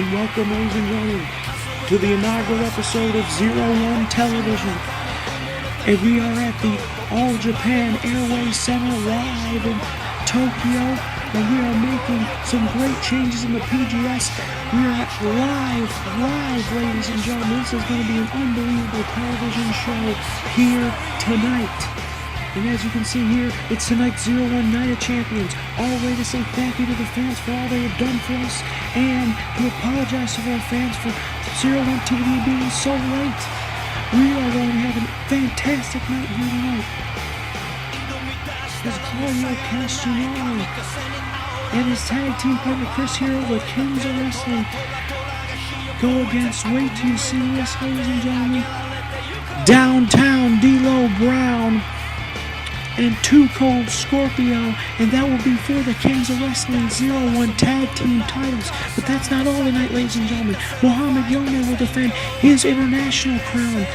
and welcome, ladies and gentlemen, to the inaugural episode of Z1 Television. And we are at the All Japan Airways Center live in Tokyo, and we are making some great changes in the PGS. We are live, ladies and gentlemen. This is going to be an unbelievable television show here tonight. And as you can see here, it's tonight's Z1 Night of Champions. All way to say thank you to the fans for all they have done for us, and to apologize to our fans for Z1-TV being so late. We are going to have a fantastic night here tonight. As Claudio Castagnoli and his tag team partner Chris Hero, the Kings of Wrestling, go against, wait till you see this, ladies and gentlemen, Downtown D'Lo Brown and Too Cold Scorpio, and that will be for the Kings of Wrestling Z1 Tag Team titles. But that's not all tonight, ladies and gentlemen. Muhammad Yomi will defend his international crown.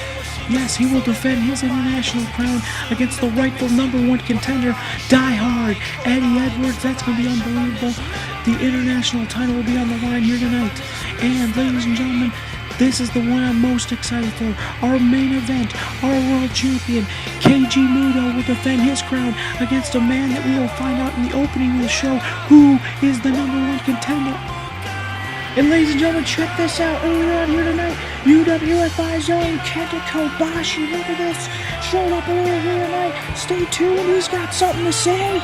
Yes, he will defend his international crown against the rightful #1 contender, Die Hard, Eddie Edwards. That's going to be unbelievable. The international title will be on the line here tonight. And ladies and gentlemen, this is the one I'm most excited for. Our main event, our world champion, KG Muto, will defend his crown against a man that we will find out in the opening of the show who is the #1 contender. And ladies and gentlemen, check this out. Earlier on here tonight, UWFI's own Kenta Kobashi. Look at this. Showing up earlier here tonight. Stay tuned. He's got something to say.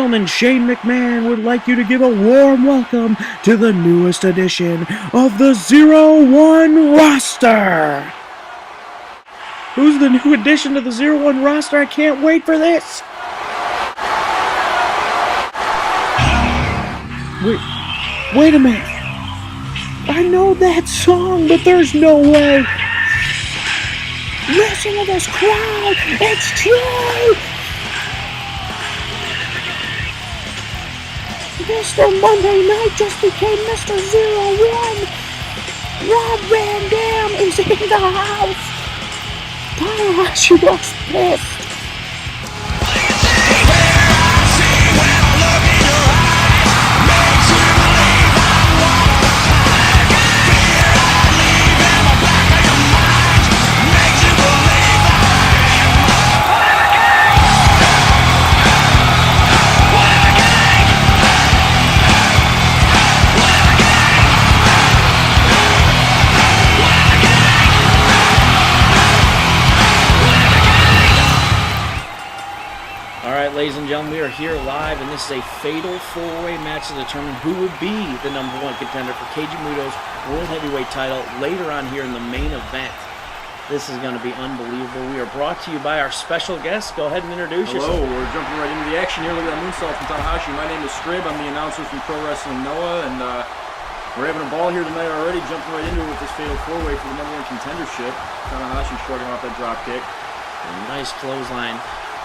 gentlemen, Shane McMahon would like you to give a warm welcome to the newest edition of the 0-1 roster. Who's the new addition to the 0-1 roster? I can't wait for this. Wait a minute. I know that song, but there's no way. Listen to this crowd. It's true. Mr. Monday Night just became Mr. 0-1. Rob Van Dam is in the house. Tanahashi looks pissed. Ladies and gentlemen, we are here live, and this is a fatal four-way match to determine who would be the #1 contender for Keiji Muto's World Heavyweight title later on here in the main event. This is going to be unbelievable. We are brought to you by our special guest. Go ahead and introduce yourself. Hello, we're jumping right into the action here. Look at that moonsault from Tanahashi. My name is Strib. I'm the announcer from Pro Wrestling Noah, and we're having a ball here tonight already, jumping right into it with this fatal four-way for the #1 contendership. Tanahashi shrugging off that drop kick. A nice clothesline.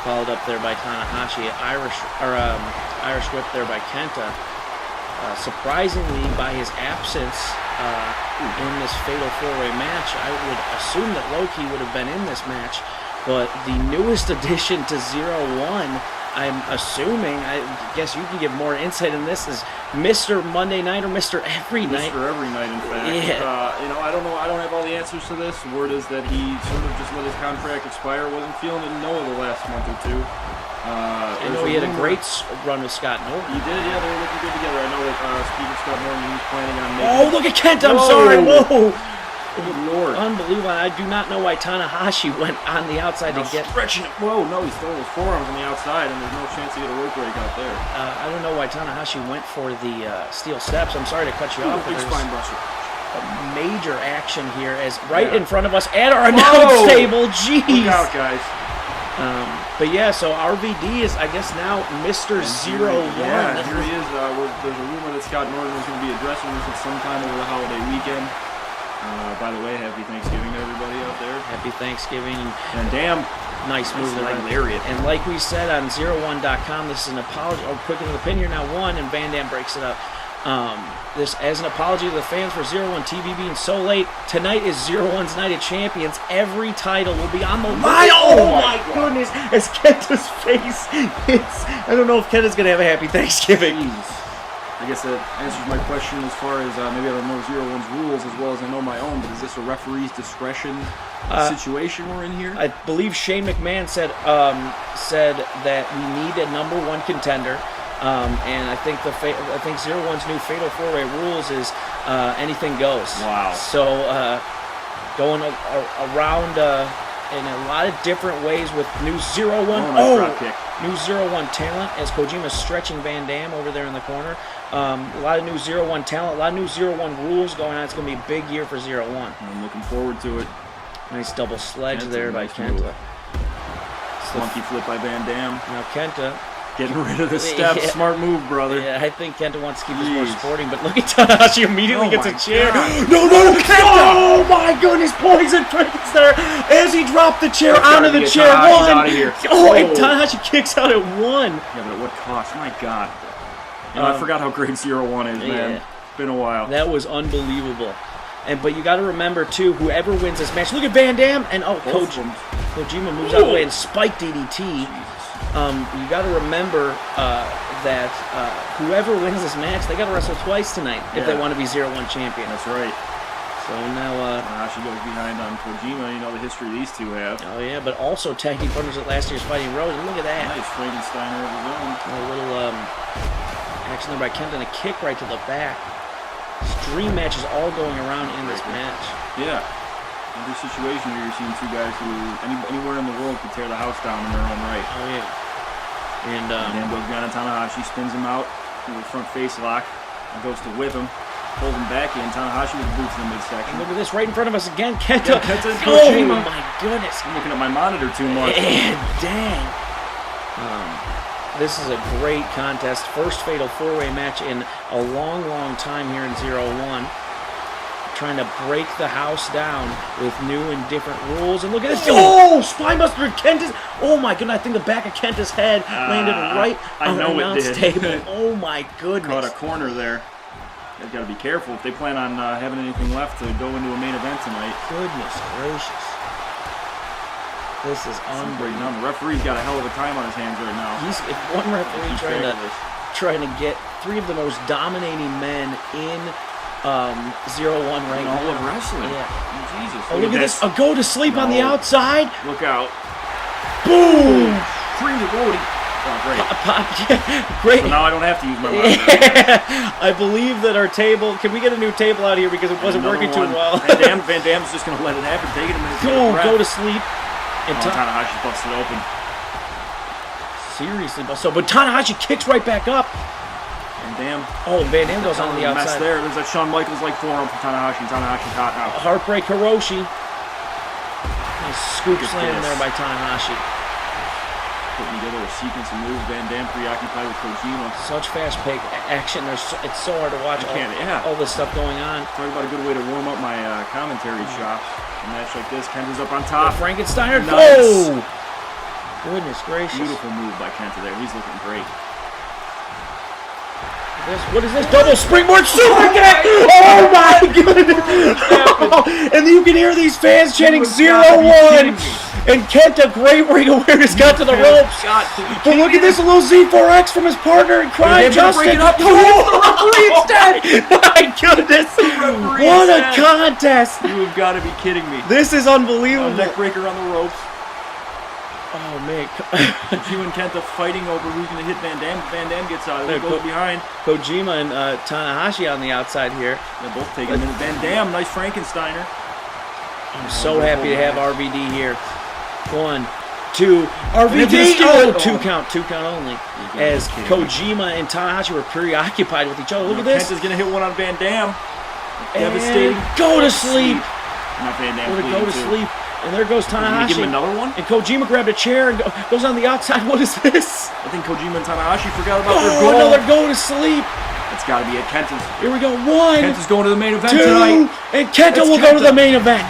Followed up there by Tanahashi, Irish whip there by Kenta. Surprisingly, by his absence in this fatal four-way match, I would assume that Loki would have been in this match. But the newest addition to 0-1, I'm assuming, I guess you can give more insight in this, is Mr. Monday Night or Mr. Every Night. Mr. Every Night, in fact. Yeah. I don't know. I don't have all the answers to this. The word is that he sort of just let his contract expire. Wasn't feeling it in Noah the last month or two. I know he had a great run with Scott Norton. He did, yeah. They were looking good together. I know that speaking of Scott Norton, he's planning on making... Oh, look at Kenta! I'm sorry. Whoa! Good Lord. Unbelievable. I do not know why Tanahashi went on the outside to get... Stretching it. Whoa, no, he's throwing his forearms on the outside, and there's no chance to get a rope break out there. I don't know why Tanahashi went for the steel steps. I'm sorry to cut you off. Big spine buster. Major action here as in front of us at our announce table. Jeez. Look out, guys. But yeah, so RVD is, I guess, now Mr. 0-1. Yeah, here he is. There's a rumor that Scott Norton was going to be addressing this at some time over the holiday weekend. By the way, happy Thanksgiving to everybody out there. Happy Thanksgiving. And damn, nice move there. Lariat. And like we said on 01.com, this is an apology. Oh, quick into the pin here now, one, and Van Dam breaks it up. This as an apology to the fans for 01-TV being so late. Tonight is 01's Night of Champions. Every title will be on the line. Oh my goodness! As Kenta's face hits. I don't know if Kenta's going to have a happy Thanksgiving. Jeez. I guess that answers my question as far as maybe I don't know 01's rules as well as I know my own, but is this a referee's discretion situation we're in here? I believe Shane McMahon said that we need a #1 contender. And I think 01's new Fatal 4-Way rules is anything goes. Wow. So going around in a lot of different ways with new 01. Drop kick. New 01 talent as Kojima's stretching Van Dam over there in the corner. A lot of new 01 talent, a lot of new 01 rules going on. It's going to be a big year for 01. I'm looking forward to it. Nice double sledge there by Kenta. Move. Monkey flip by Van Dam. Now Kenta getting rid of the steps. Yeah. Smart move, brother. Yeah, I think Kenta wants to keep this more sporting, but look at Tanahashi immediately gets a chair. God. No, Kenta! Oh my goodness, poison tricks there as he dropped the chair onto the chair. Tanahashi's out of here. And Tanahashi kicks out at 1. Yeah, but at what cost? My God. I forgot how great 01 is, man. Yeah. It's been a while. That was unbelievable. But you got to remember, too, whoever wins this match. Look at Van Dam. And, Kojima moves out of the way and spike DDT. You got to remember that whoever wins this match, they got to wrestle twice tonight if they want to be 01 champion. That's right. So now Tanahashi goes behind on Kojima. You know the history these two have. Oh yeah, but also tag team partners at last year's Fighting Rose. And look at that. Nice Frankensteiner of his own. A little action there by Kenta and a kick right to the back. Dream matches all going around in this match. Yeah. Every situation where you're seeing two guys who anywhere in the world could tear the house down in their own right. Oh yeah. And then goes down to Tanahashi, spins him out with a front face lock, and goes to whip him, pulls him back in. Tanahashi with boots in the midsection. Look at this right in front of us again. Kenta. Yeah, Kenta and Oh Kojima. my goodness. I'm looking at my monitor too much. And dang. This is a great contest. First fatal four-way match in a long, long time here in 0-1. Trying to break the house down with new and different rules. And look at this. Oh, spinebuster. Kenta's. Oh my goodness. I think the back of Kenta's head landed right on the announce table. Oh my goodness. Caught a corner there. They've got to be careful if they plan on having anything left to go into a main event tonight. Goodness gracious. This is unbelievable. Now the referee's got a hell of a time on his hands right now. He's one referee trying to get three of the most dominating men in 0-1 right now. All of wrestling. Yeah. Jesus. Oh, look at this. A go to sleep on the outside. Look out. Boom. Free the Bodie. Oh, great. Great. So now I don't have to use my monitor. I believe that our table. Can we get a new table out here because it wasn't working too well? Van Dam's just going to let it happen. Take it a minute. Go to sleep. And Tanahashi busted open. Seriously busted. But Tanahashi kicks right back up. Van Dam. Oh, Van Dam goes on the outside. Mess there. There's that Shawn Michaels-like forearm from Tanahashi. Tanahashi caught out. Heartbreak Hiroshi. Nice scoop slam there by Tanahashi. Putting together a sequence of moves. Van Dam preoccupied with Kojima. Such fast-paced action. It's so hard to watch all this stuff going on. Talk about a good way to warm up my commentary chops. A match like this, Kenta's up on top. Frankensteiner. Nice. Oh! Goodness gracious. Beautiful move by Kenta there. He's looking great. What is this? Double springboard super kick! Oh my goodness! And you can hear these fans chanting 0-1. And Kenta, great ring awareness, got to the ropes. But look at this, a little Z4X from his partner in crime, Justin. Oh, the referee instead! My goodness! What a contest! You have got to be kidding me. This is unbelievable. Neck breaker on the ropes. Oh man. Kojima and Kenta fighting over who's going to hit Van Dam. Van Dam gets out. He goes behind. Kojima and Tanahashi on the outside here. They're both taking a minute. Van Dam, nice Frankensteiner. I'm so happy to have RVD here. 1, 2, RVD. Oh, two count only. As Kojima and Tanahashi were preoccupied with each other. Look at this. Kenta's going to hit one on Van Dam. Devastating. Go to sleep. Not Van Dam. Go to sleep. And there goes Tanahashi. Give him another one? And Kojima grabbed a chair and goes on the outside. What is this? I think Kojima and Tanahashi forgot about their goal. Another go to sleep. It's got to be at Kenta's. Here we go. 1. Kenta's going to the main event 2, tonight. And Kenta will go to the main event.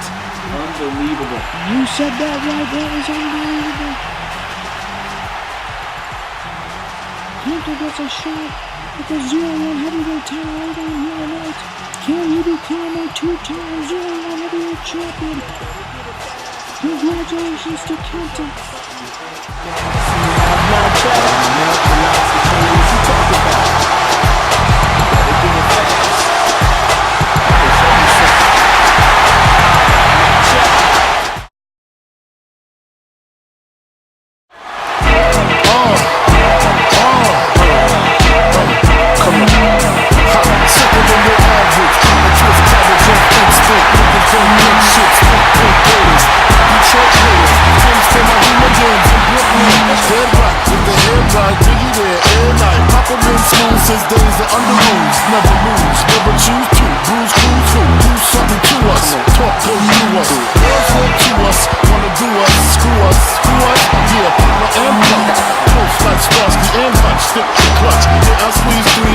Unbelievable. You said that right. That was unbelievable. Kenta gets a shot at the 0-1 heavyweight title right on here tonight. Can he become a 2-time 0-1 heavyweight champion? Congratulations to Kenta.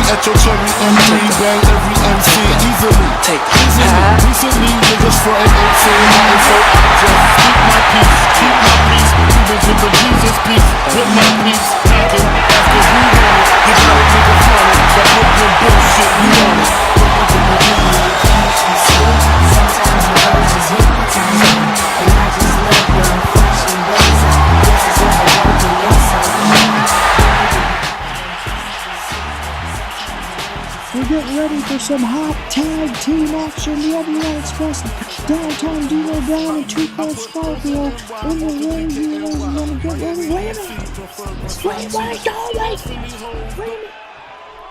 At your cherry M3, bang every MC easily. Recently, niggas frontin' ain't saying nothing, so I just keep my peace, even with the Jesus peace, with my peace, packing after we want it. You got a nigga frontin', that Brooklyn bullshit, you want it. Sometimes the words is hypnotizing, and I just love your flashing blazing. This is what I want to inside. We're getting ready for some hot tag team action. The Heavyweight Express, Downtown Dino Brown and Two Cold Scorpio in the ring here. Ladies and gentlemen, get ready. Wait a minute.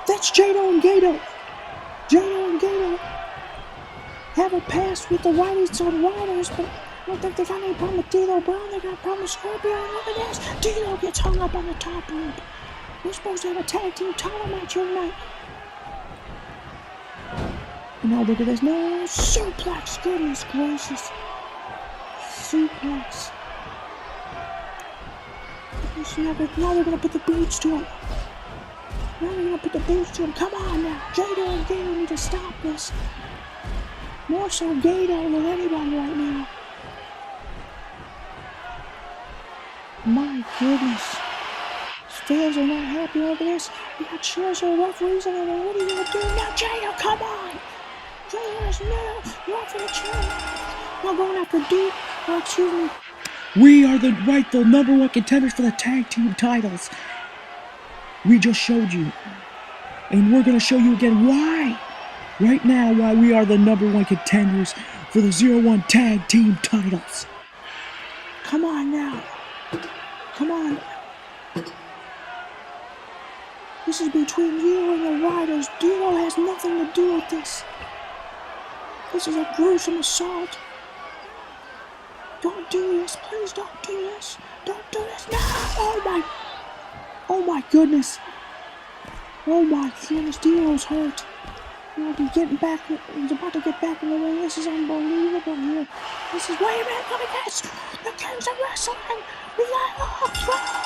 That's Jado and Gato. Jado and Gato have a pass with the righties on riders, but I don't think they got any problem with Dino Brown. They got a problem with Scorpio. Look at this. Dino gets hung up on the top rope. We're supposed to have a tag team title match here tonight. And now look at this. No, suplex. Goodness gracious. Suplex. Now they're going to put the boots to him. Now they're going to put the boots to him. Come on now. Jado and Gato need to stop this. More so Gato than anybody right now. My goodness. Fans are not happy over this. We got chairs or referees and what are you going to do now? Jado, come on. Jado is now. You're off for the chair. Now going after Deep. Oh, excuse me. We are the rightful number one contenders for the tag team titles. We just showed you. And we're going to show you again why. Right now, why we are the number one contenders for the 0-1 tag team titles. Come on now. Come on. This is between you and the Riders. Dino has nothing to do with this. This is a gruesome assault. Don't do this. Please don't do this. Don't do this. No! Oh my goodness. Oh my goodness. Dino's hurt. He's getting back. He's about to get back in the ring. This is unbelievable here. This is, wait a minute, look at this. The Kings of Wrestling. We got,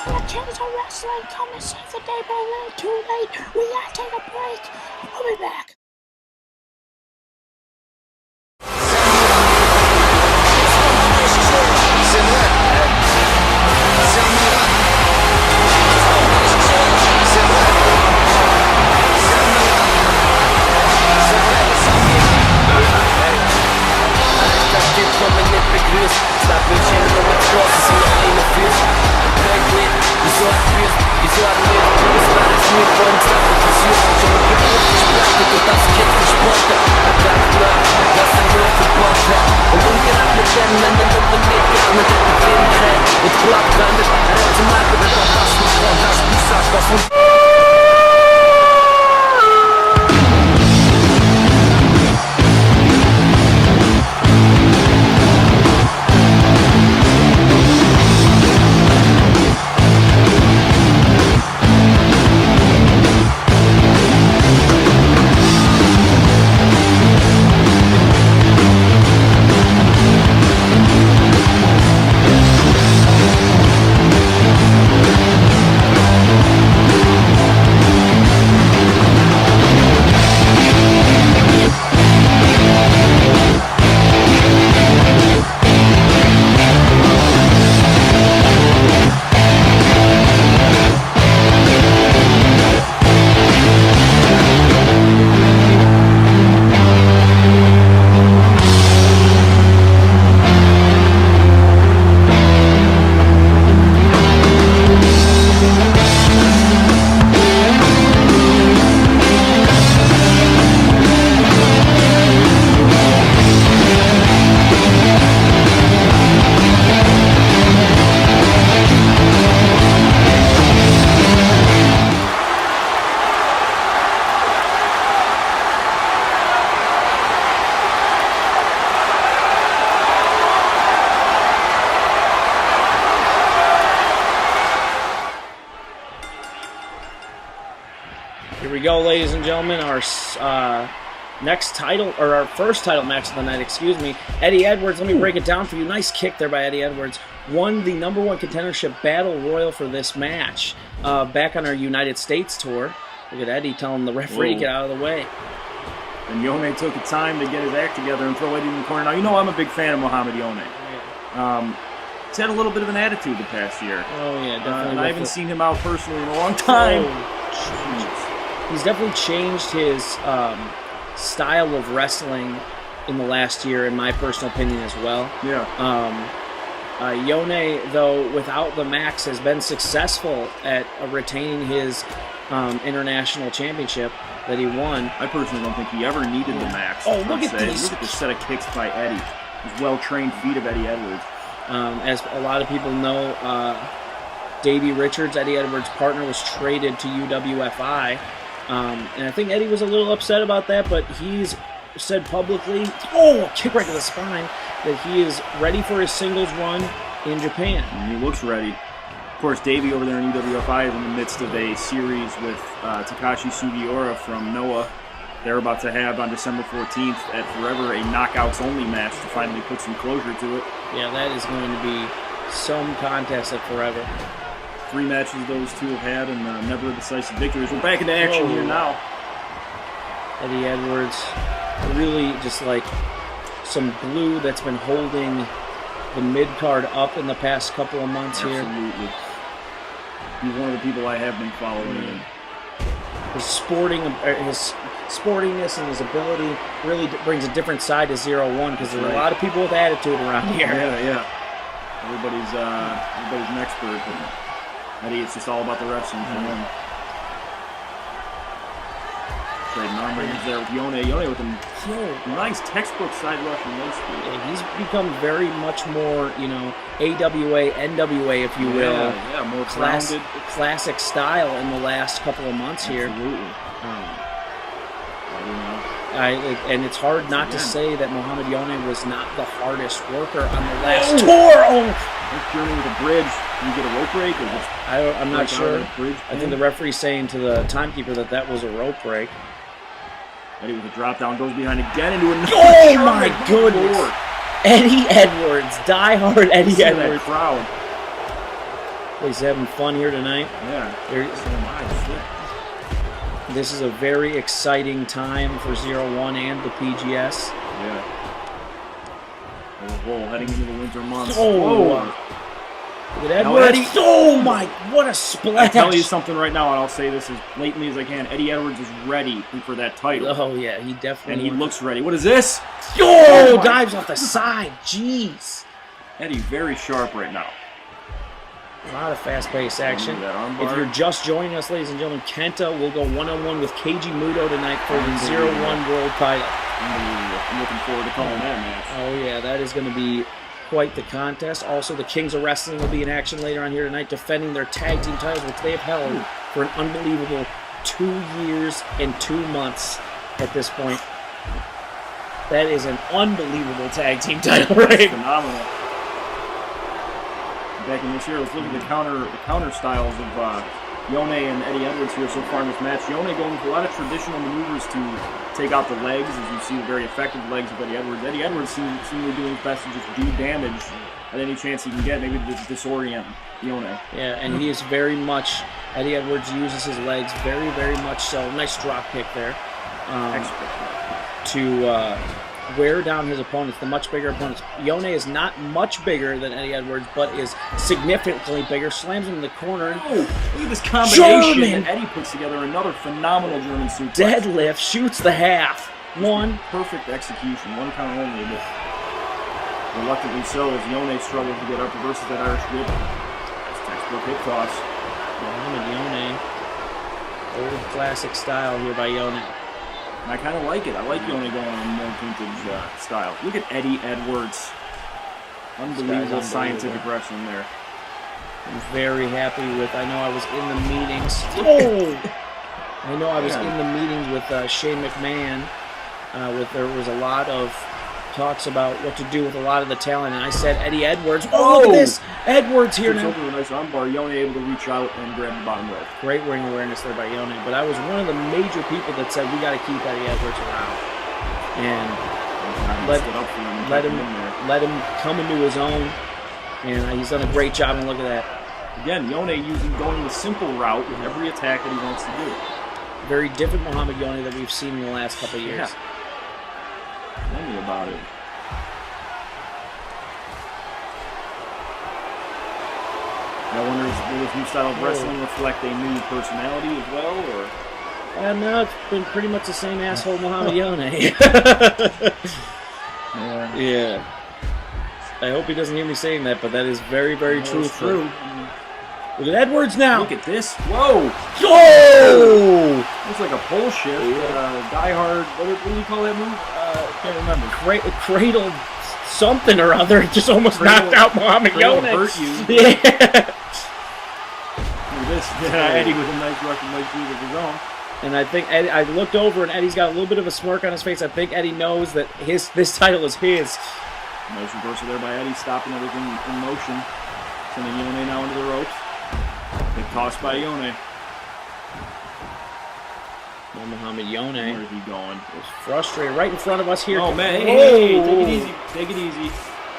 the Kings of Wrestling come to save the day, but a little too late. We gotta take a break. We'll be back. Here we go, ladies and gentlemen, our next title, or our first title match of the night, excuse me. Eddie Edwards, let me break it down for you. Nice kick there by Eddie Edwards. Won the number one contendership battle royal for this match back on our United States tour. Look at Eddie telling the referee to get out of the way. And Yone took the time to get his act together and throw Eddie in the corner. Now, you know I'm a big fan of Muhammad Yone. He's had a little bit of an attitude the past year. Oh, yeah, definitely. And I haven't seen him out personally in a long time. He's definitely changed his style of wrestling in the last year, in my personal opinion as well. Yeah. Yone, though, without the Max, has been successful at retaining his international championship that he won. I personally don't think he ever needed the Max. Oh, look at this. Look at the set of kicks by Eddie. These well-trained feet of Eddie Edwards. As a lot of people know, Davey Richards, Eddie Edwards' partner, was traded to UWFI. And I think Eddie was a little upset about that, but he's said publicly, a kick right to the spine, that he is ready for his singles run in Japan. And he looks ready. course, Davey over there in UWFI is in the midst of a series with Takashi Sugiura from Noah. They're about to have on December 14th at Forever a knockouts-only match to finally put some closure to it. Yeah, that is going to be some contest at Forever. 3 matches those two have had and never a decisive victories. We're back into action here now. Eddie Edwards, really just like some glue that's been holding the mid-card up in the past couple of months here. Absolutely. He's one of the people I have been following. His sportiness and his ability really brings a different side to 0-1 because there's a lot of people with attitude around here. Yeah. Everybody's an expert, but Eddie, it's just all about the wrestling for him. Trading arm wringers there with Yone. Yone with a nice textbook side Russian leg sweep. Yeah, he's become very much more, AWA, NWA, if you will. Yeah, more grounded. Classic style in the last couple of months here. Absolutely. And it's hard not to say that Muhammad Yone was not the hardest worker on the last tour. Journey with a bridge. Can you get a rope break? Or just I'm not sure. I think the referee's saying to the timekeeper that was a rope break. Eddie with a drop down, goes behind again into another. Oh my goodness! Lord. Eddie Edwards, diehard Eddie Edwards. That crowd. He's having fun here tonight. This is a very exciting time for 0-1 and the PGS. Yeah. Whoa, heading into the winter months. Whoa. Look at Edwards. Oh my, what a splash. I'll tell you something right now, and I'll say this as blatantly as I can. Eddie Edwards is ready for that title. Oh yeah, he definitely And he looks ready. What is this? Dives off the side. Jeez. Eddie very sharp right now. A lot of fast-paced action. If you're just joining us, ladies and gentlemen, Kenta will go one-on-one with Keiji Muto tonight for the 0-1 world title. I'm looking forward to calling that match. Oh yeah, that is going to be quite the contest. Also, the Kings of Wrestling will be in action later on here tonight, defending their tag team titles, which they have held for an unbelievable 2 years and 2 months at this point. That is an unbelievable tag team title, right? Phenomenal. Back in this year, let's look at the counter styles of Yone and Eddie Edwards here so far in this match. Yone going with a lot of traditional maneuvers to take out the legs, as you see the very effective legs of Eddie Edwards. Eddie Edwards seemingly doing his best to just do damage at any chance he can get, maybe to disorient Yone. Yeah, and he is very much, Eddie Edwards uses his legs very, very much so. Nice drop kick there. To wear down his opponents, the much bigger opponents. Yone is not much bigger than Eddie Edwards, but is significantly bigger. Slams him in the corner. Oh, look at this combination that Eddie puts together. Another phenomenal German suplex. Deadlift, shoots the half. One. Perfect execution. One count only, but reluctantly so as Yone struggles to get up, reverses that Irish whip. It's textbook hip toss. Muhammad Yone. Old classic style here by Yone. And I kind of like it. I like Yone going on a more vintage style. Look at Eddie Edwards. Unbelievable scientific wrestling there. I'm very happy with, I know I was in the meetings. I know I was in the meetings with Shane McMahon. There was a lot of talks about what to do with a lot of the talent, and I said Eddie Edwards. Oh, look at this! Edwards here now. Over a nice armbar. Yone able to reach out and grab the bottom rope. Great ring awareness there by Yone. But I was one of the major people that said we got to keep Eddie Edwards around and let him come into his own. And he's done a great job. And look at that. Again, Yone going the simple route with every attack that he wants to do. Very different Muhammad Yone that we've seen in the last couple of years. Tell me about it. I wonder, will this new style of wrestling reflect a new personality as well, or? No, it's been pretty much the same asshole Muhammad Yone. Yeah. I hope he doesn't hear me saying that, but that is very, very true. True. Look at Edwards now. Look at this. Whoa! Oh! Looks like a pole shift. Die Hard. What do you call that move? Can't remember. Cradle something or other. Just almost knocked out Muhammad Yone. Hurt you. Yeah. Look at this. Eddie with a nice Russian leg sweep of his own. And I think I looked over, and Eddie's got a little bit of a smirk on his face. I think Eddie knows that this title is his. Nice reversal there by Eddie, stopping everything in motion. Sending Yone now into the ropes. Big toss by Yone. Well, Muhammad Yone Where's he going? was frustrated right in front of us here. Oh, man. Whoa. Hey, take it easy. Take it easy.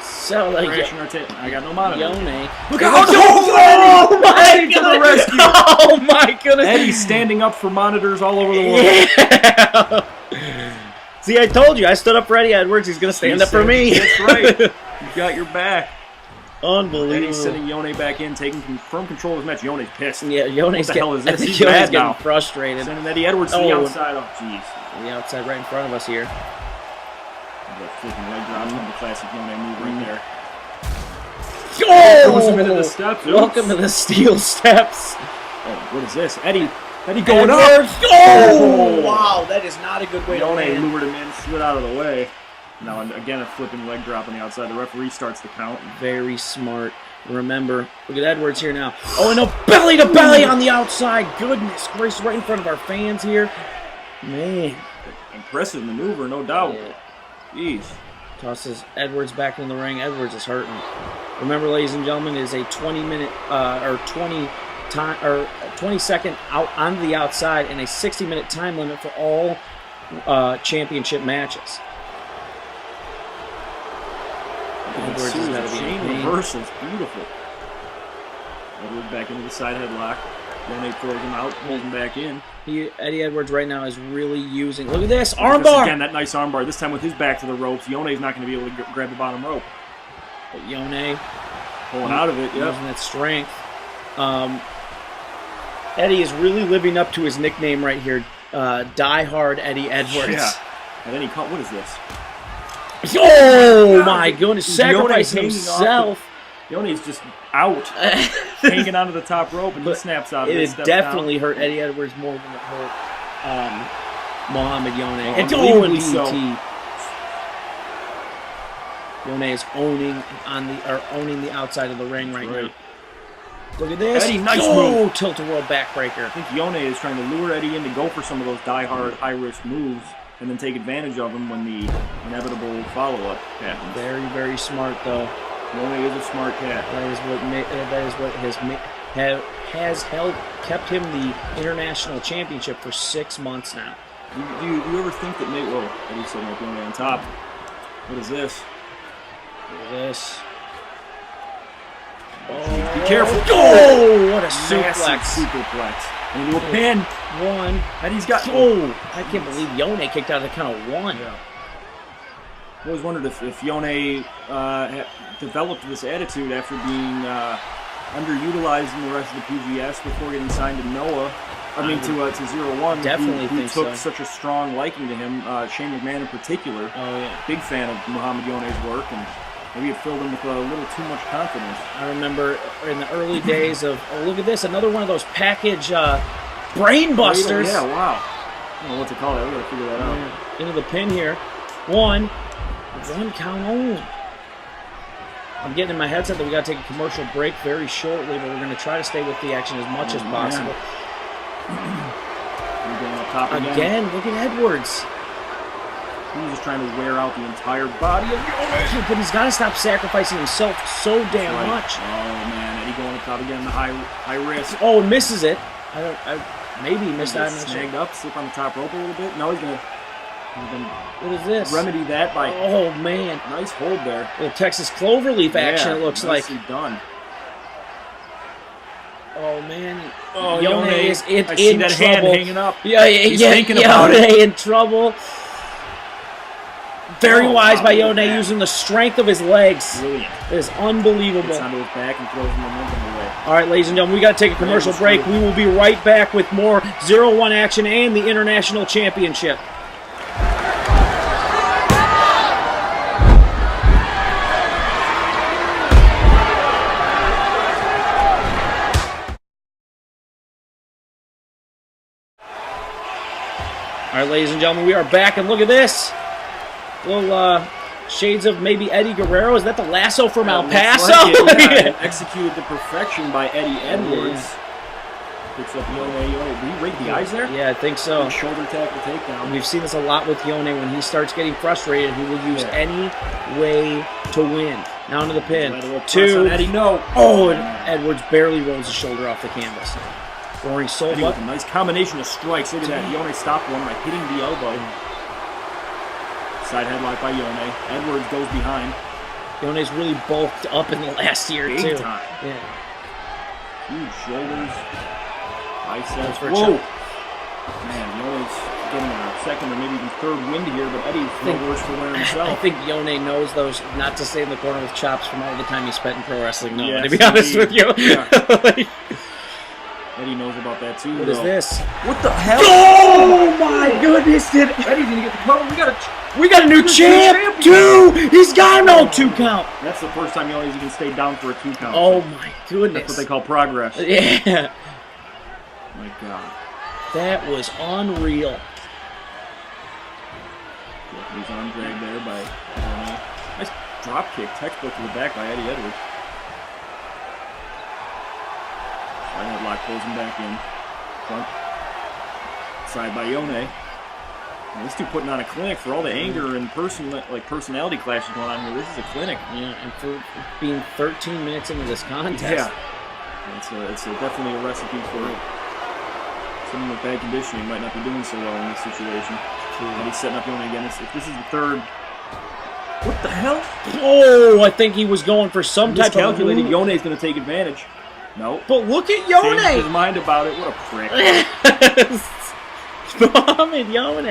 So, like, Crashing our tail. I got no monitor. Yone. Look out! Oh, my Eddie to the rescue. Oh, my goodness. Eddie's standing up for monitors all over the world. Yeah. See, I told you. I stood up for Eddie Edwards. He's going to stand up for me. That's right. You got your back. Unbelievable. Eddie's sending Yone back in, taking firm control of his match. Yone's pissed. Yeah, Yone's What the hell is this? I think He's Yone's mad getting now. frustrated. Sending Eddie Edwards to the Oh. outside. Oh, jeez. The outside right in front of us here. That flipping leg drop from the classic Yone move right there. Oh! Throws him into the steps. Welcome to the steel steps. Oh, what is this? Eddie going Edwards. up. Oh! Wow, that is not a good way to Yone land. lured him in, slid out of the way. Now, again, a flipping leg drop on the outside. The referee starts the count. Very smart. Remember, look at Edwards here now. Oh, and a belly to belly on the outside. Goodness gracious, right in front of our fans here. Man. Impressive maneuver, no doubt. Yeah. Jeez. Tosses Edwards back in the ring. Edwards is hurting. Remember, ladies and gentlemen, it is a 20-minute or 20-second out on the outside and a 60-minute time limit for all championship matches. Edwards has got to be in chain pain. reversals, beautiful. Edwards back into the side headlock. Yone throws him out, pulls him back in. Eddie Edwards right now is really using. Look at this Again, armbar. that nice armbar. This time with his back to the ropes. Yone's not going to be able to grab the bottom rope. But Yone Pulling out of it, using yep. that strength. Eddie is really living up to his nickname right here, Die Hard Eddie Edwards. Yeah. And then he caught, what is this? Oh my goodness! Sacrificing hanging himself. Yone's just out, hanging onto the top rope, and he snaps out of it. It steps definitely down. hurt Eddie Edwards more than it hurt Muhammad Yone. Oh, And unbelievably DDT. so. Yone is owning the outside of the ring right Right. now. Look at this. Eddie, nice oh, move. tilt-a-whirl backbreaker. I think Yone is trying to lure Eddie in to go for some of those die-hard, high-risk moves, and then take advantage of them when the inevitable follow-up happens. Very, very smart though. Yone is a smart cat. That is what has kept him the international championship for 6 months now. Do you ever think that maybe... Whoa, Eddie's sitting up Yone on top. What is this? Look at this. Be careful. Oh, what a Massive suplex. superplex. Into a pin. One. Eddie's got... Oh, I can't believe Yone kicked out of the count of one. Yeah. I always wondered if Yone developed this attitude after being underutilized in the rest of the PGS before getting signed to Noah. I mean, to Z1, definitely who think took so. such a strong liking to him. Shane McMahon in particular. Oh, yeah. Big fan of Muhammad Yone's work, and maybe it filled him with a little too much confidence. I remember in the early days of, oh, look at this, another one of those package brain busters. Yeah, wow. I don't know what to call that. We're going to figure that out. Into the pin here. One count only. I'm getting in my headset that we got to take a commercial break very shortly, but we're going to try to stay with the action as much as possible. We're going up top Again, look at Edwards. He's just trying to wear out the entire body of Yone. But he's got to stop sacrificing himself so damn Right. much. Oh man, Eddie going up top again, the high risk. Oh, and misses it. Maybe he missed that. He's snagged up, slip on the top rope a little bit. Now he's gonna What is this? remedy that by Oh, man. nice hold there. Little Texas Cloverleaf action, Yeah, it looks like. nicely done. Oh, man. Oh, Yone is in I see that hand trouble. hanging up. Yeah, He's thinking about Yone it. in trouble. Very wise by wow, look Yone at that. using the strength of his legs. Brilliant. It is unbelievable. Gets onto his back and throws the momentum away. All right, ladies and gentlemen, we got to take a commercial break. We will be right back with more 0-1 action and the International Championship. All right, ladies and gentlemen, we are back, and look at this. Little shades of maybe Eddie Guerrero. Is that the lasso from El Looks Paso? like it, yeah. Executed to perfection by Eddie Edwards. Picks up Yone. Did he rig the eyes there? Yeah, I think so. Shoulder tackle takedown. We've seen this a lot with Yone. When he starts getting frustrated, he will use any way to win. Now into the pin. 2. Eddie, no. Oh, and Edwards barely rolls his shoulder off the canvas. Roaring soul Eddie with a nice combination of strikes. Look at that. Yone stopped one by hitting the elbow. Side headlock by Yone. Edwards goes behind. Yone's really bulked up in the last year, Big too. time. Yeah. Huge shoulders. Biceps. For Whoa! Man, Yone's getting a second or maybe even third wind here, but Eddie's no worse for wear himself. I think Yone knows those not to stay in the corner with chops from all the time he spent in pro wrestling. No, Yes, to be honest with you. Yeah. Like, Eddie knows about that too. what is this? What the hell? Oh my goodness! Eddie's gonna get the cover. We got a new champ too. He's got no 2 count. That's the first time Yone's even stayed down for a 2 count. Oh my goodness! That's what they call progress. Yeah, My God. that was unreal. He's on drag there by nice drop kick, textbook to the back by Eddie Edwards. Side headlock pulls him back in. Front side by Yone. And these two putting on a clinic for all the anger and personality clashes going on here. This is a clinic. Yeah, and for being 13 minutes into this contest. Yeah. It's definitely a recipe for someone with bad conditioning might not be doing so well in this situation. And he's setting up Yone again. If this is the third. What the hell? Oh, I think he was going for some type of calculated. Yone's going to take advantage. No. But look at Yone. Changed his mind about it. What a prick. Mohamed Yone.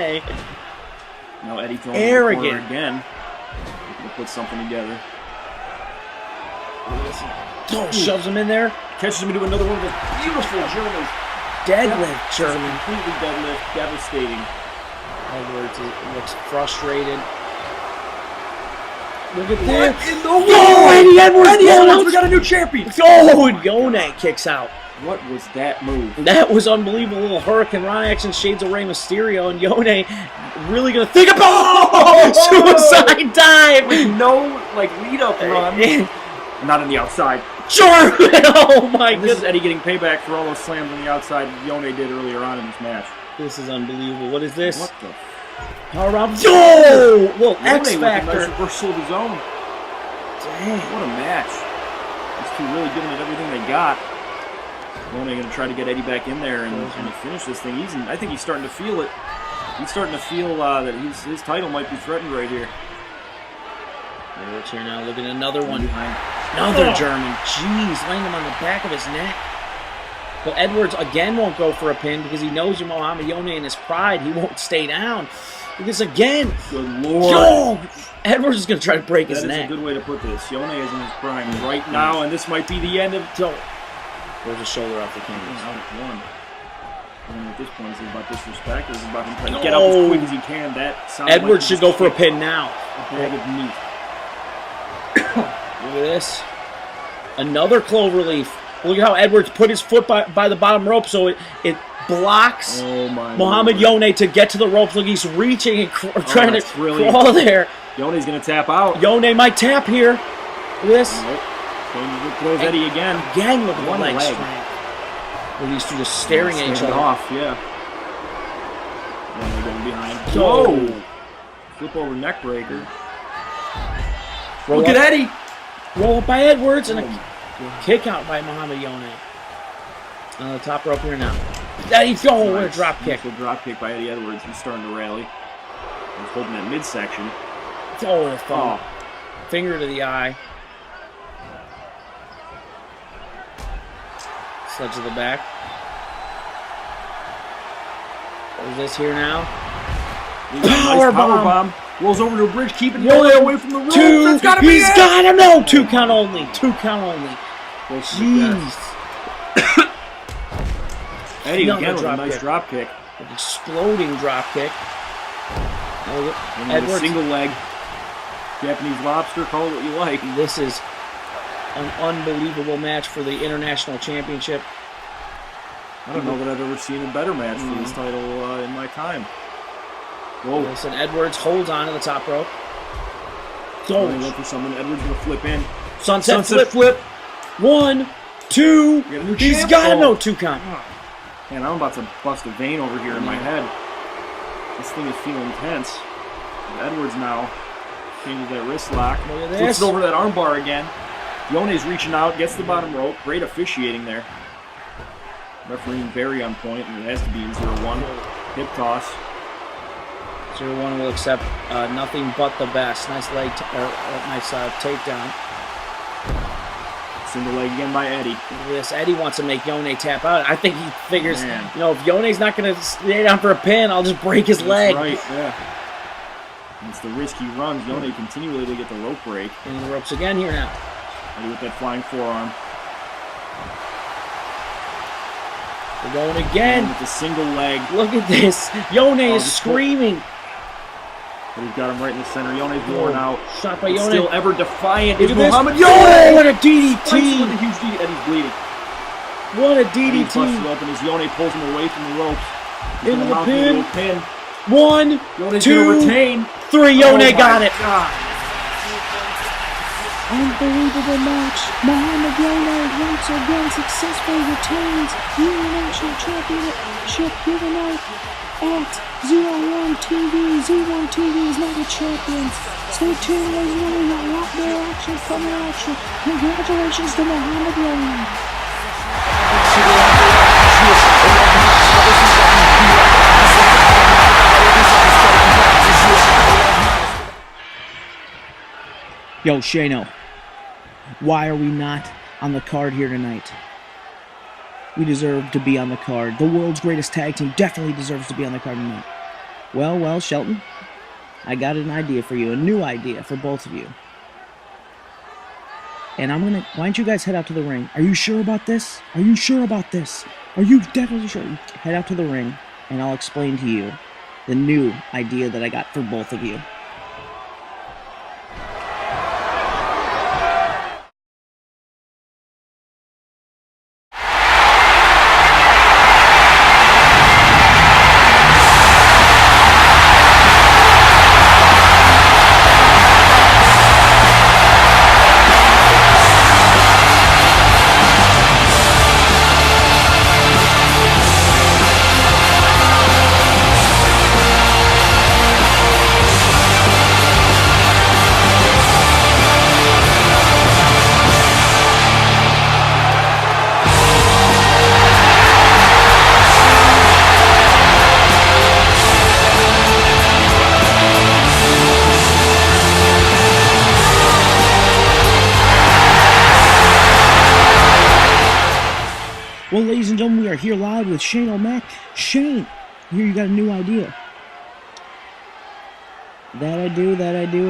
Now Eddie throwing Arrogant. the corner again. He'll put something together. Oh, shoves him in there. Catches him into another one of those beautiful Germans. Deadlift German. Completely deadlift. Devastating. Edwards looks frustrated. Look at What this. in the Oh, world? Eddie Edwards. Eddie Edwards, we got a new champion. Oh, and Yone kicks out. What was that move? That was unbelievable. Little Hurricane Rana action, shades of Rey Mysterio, and Yone really going to think about suicide dive. With no lead up run. Not on the outside. Sure. Oh my And this is goodness. Eddie getting payback for all those slams on the outside Yone did earlier on in this match. This is unbelievable. What is this? What the? Power bomb. Oh! Well, Yone X with a nice Factor. reversal of his own. Dang. What a match. These two really giving it everything they got. Yone going to try to get Eddie back in there and finish this thing. I think he's starting to feel it. He's starting to feel that his title might be threatened right here. Edwards here now. Look at another one. Behind. Another German. Jeez, laying him on the back of his neck. But Edwards again won't go for a pin because he knows Mohamed Yone in his pride. He won't stay down. Look at this again. Good Lord. Yo! Edwards is going to try to break his That is neck. a good way to put this. Yone is in his prime right now, and this might be the end of... There's a shoulder off the canvas. Out of one. And at this point, this is about disrespect. This is about him trying to get up as quick as he can. That sounds Edwards like should go for a pin now. A bag of meat. Look at this. Another cloverleaf. Look at how Edwards put his foot by the bottom rope so it blocks Mohamed Yone to get to the ropes. Look, he's reaching and trying to crawl there. Yone's going to tap out. Yone might tap here. Look at this. Nope. Throws Eddie again. Again, look at One the leg leg. strength. Look, these two just staring at each other. Off, yeah. Yone going behind. Whoa. Whoa! Flip over neck breaker. Look at Eddie. Roll up by Edwards and a kick out by Mohamed Yone. On the top rope here now. Eddie, what a drop kick. Good drop kick by Eddie Edwards. He's starting to rally. He's holding that midsection. Oh, the thumb. Finger to the eye. Sledge to the back. What is this here now? Power bomb. Rolls over to a bridge, keeping Yone away from the rope. Two. That's gotta be He's it. got him. No, 2 count only. 2 count only. Jeez. Eddie Another again with a drop nice kick. drop kick. An exploding drop kick. And Edwards. a single leg. Japanese lobster, call it what you like. This is an unbelievable match for the International Championship. I don't know that I've ever seen a better match for this title in my time. Whoa. Listen, Edwards holds on to the top rope. He went for someone. Edwards going to flip in. Sunset flip. 1, 2. We got a new He's champ. got him. No, 2 count. Man, I'm about to bust a vein over here in my head. This thing is feeling intense. Edwards now changes that wrist lock. Look at this. Flips it over that armbar again. Yone's reaching out, gets the bottom rope. Great officiating there. Refereeing very on point, and it has to be 0-1. Hip toss. 0-1 will accept nothing but the best. Nice leg, nice takedown. Single leg again by Eddie. Look at this. Eddie wants to make Yone tap out. I think he figures, Man. you know, if Yone's not going to stay down for a pin, I'll just break his leg. Right, yeah. It's the risk he runs. Yone continually to get the rope break. And the ropes again here now. Eddie with that flying forearm. We're going again. And with the single leg. Look at this. Yone is screaming. But he's got him right in the center. Yone's worn out. Shot by He's Yone. still ever defiant. Look Is at this. Muhammad Oh, Yone! what a Strikes him with DDT. a huge DDT. Eddie's bleeding. What a Eddie's busted DDT. open as Yone pulls him away from the ropes. He's Into gonna the mount pin. a pin. 1, Yone's 2, gonna retain. 3. Yone Oh got my it. God. Unbelievable match. Muhammad Yone once again successfully retains International Championship here tonight at Z1-TV. Z1-TV is now the champions. Stay tuned, ladies and gentlemen. We got a lot more action coming at you. Congratulations to Muhammad Yone. Yo, Shano, why are we not on the card here tonight? We deserve to be on the card. The world's greatest tag team definitely deserves to be on the card tonight. Well, Shelton, I got an idea for you, a new idea for both of you. And why don't you guys head out to the ring? Are you sure about this? Are you sure about this? Are you definitely sure? Head out to the ring, and I'll explain to you the new idea that I got for both of you. Well, ladies and gentlemen, we are here live with Shane O'Mac. Shane, here you got a new idea. That I do.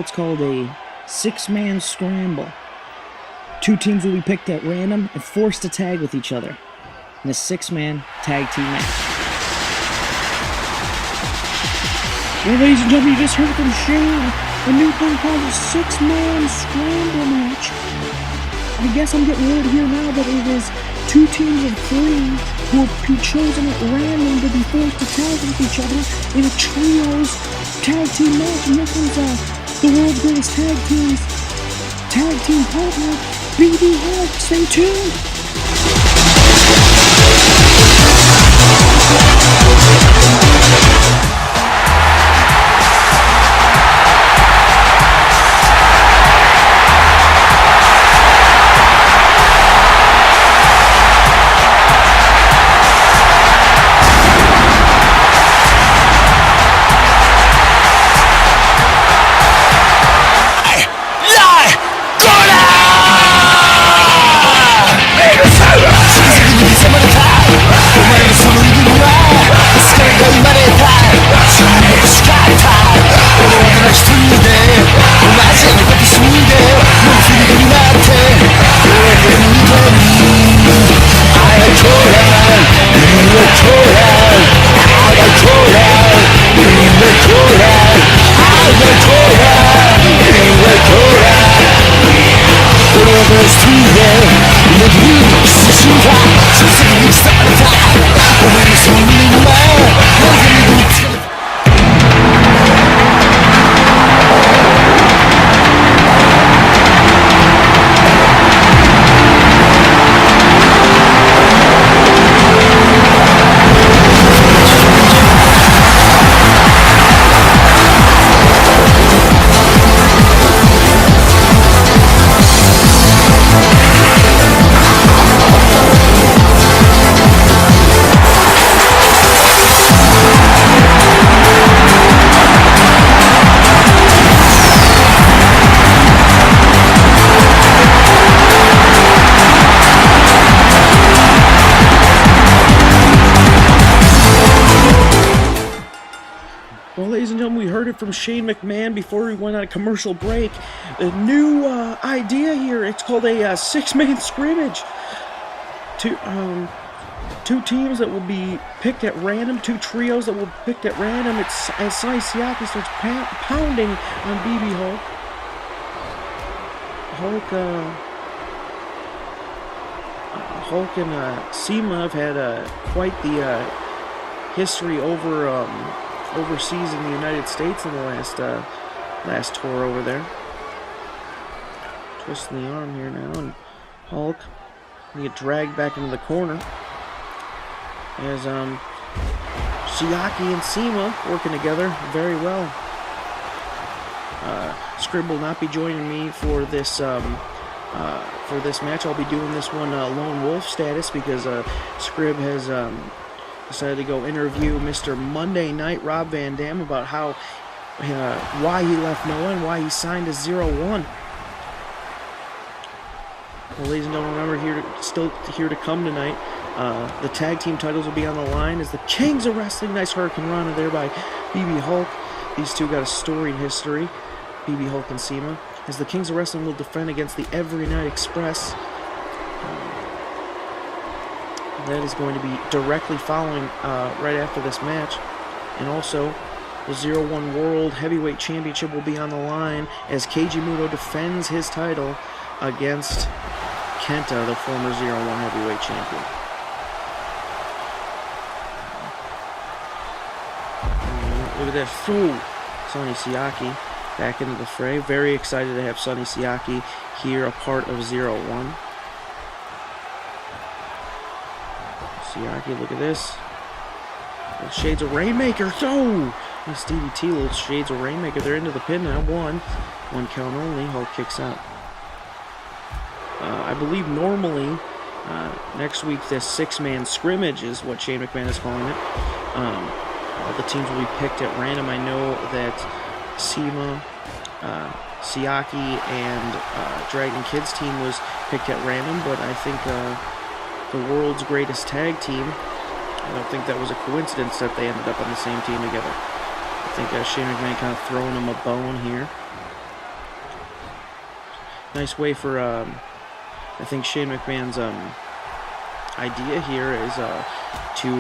It's called a 6-man scramble. 2 teams will be picked at random and forced to tag with each other in a 6-man tag team match. Well, ladies and gentlemen, you just heard from Shane. A new thing called a 6-man scramble match. I guess I'm getting word here now that it is 2 teams of 3 who will be chosen at random to be forced to tag with each other in a trios tag team match. And here comes the world's greatest tag team partner, BD Hulk. Stay tuned. Lie! Go down! from Shane McMahon before we went on a commercial break. A new idea here. It's called a six-man scrimmage. Two teams that will be picked at random, two trios that will be picked at random. It's as Sonny Siaki starts pounding on BB Hulk. Hulk and Seema have had quite the history overseas in the United States in the last tour over there. Twisting the arm here now, and Hulk will get dragged back into the corner as Siaki and Seema working together very well. Scrib will not be joining me for this match. I'll be doing this one lone wolf status because Scrib has decided to go interview Mr. Monday Night Rob Van Dam about how why he left Noah and why he signed a 0-1. Well, ladies and gentlemen, remember, still here to come tonight. The tag team titles will be on the line as the Kings of Wrestling. Nice Hurricane Rana there by BB Hulk. These two got a storied history, BB Hulk and Seema, as the Kings of Wrestling will defend against the Every Night Express. That is going to be directly following right after this match. And also, the 0-1 World Heavyweight Championship will be on the line as Keiji Muto defends his title against Kenta, the former 0-1 Heavyweight Champion. Look at that. Sonny Siaki back into the fray. Very excited to have Sonny Siaki here, a part of 0-1. Siaki, look at this. Little shades of Rainmaker. Nice DDT, little shades of Rainmaker. They're into the pin now. One count only. Hulk kicks out. I believe normally next week this six-man scrimmage is what Shane McMahon is calling it. All the teams will be picked at random. I know that Seema, Siaki, and Dragon Kid's team was picked at random, but I think the world's greatest tag team, I don't think that was a coincidence that they ended up on the same team together. I think Shane McMahon kind of throwing them a bone here. Nice way for, I think Shane McMahon's idea here is to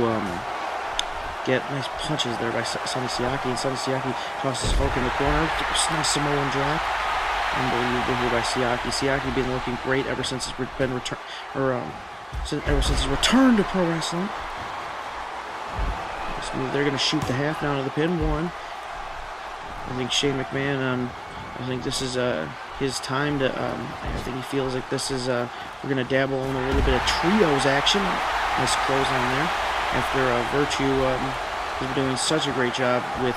get nice punches there by Sonny Siaki, and Sonny Siaki tosses Hulk in the corner. Nice Samoan drop. Unbelievable here by Siaki. Siaki been looking great ever since his return to pro wrestling. This move, they're going to shoot the half down to the pin. One. I think Shane McMahon, I think this is his time to, I think he feels like this is, we're going to dabble in a little bit of trios action. Nice close on there. After Virtue has been doing such a great job with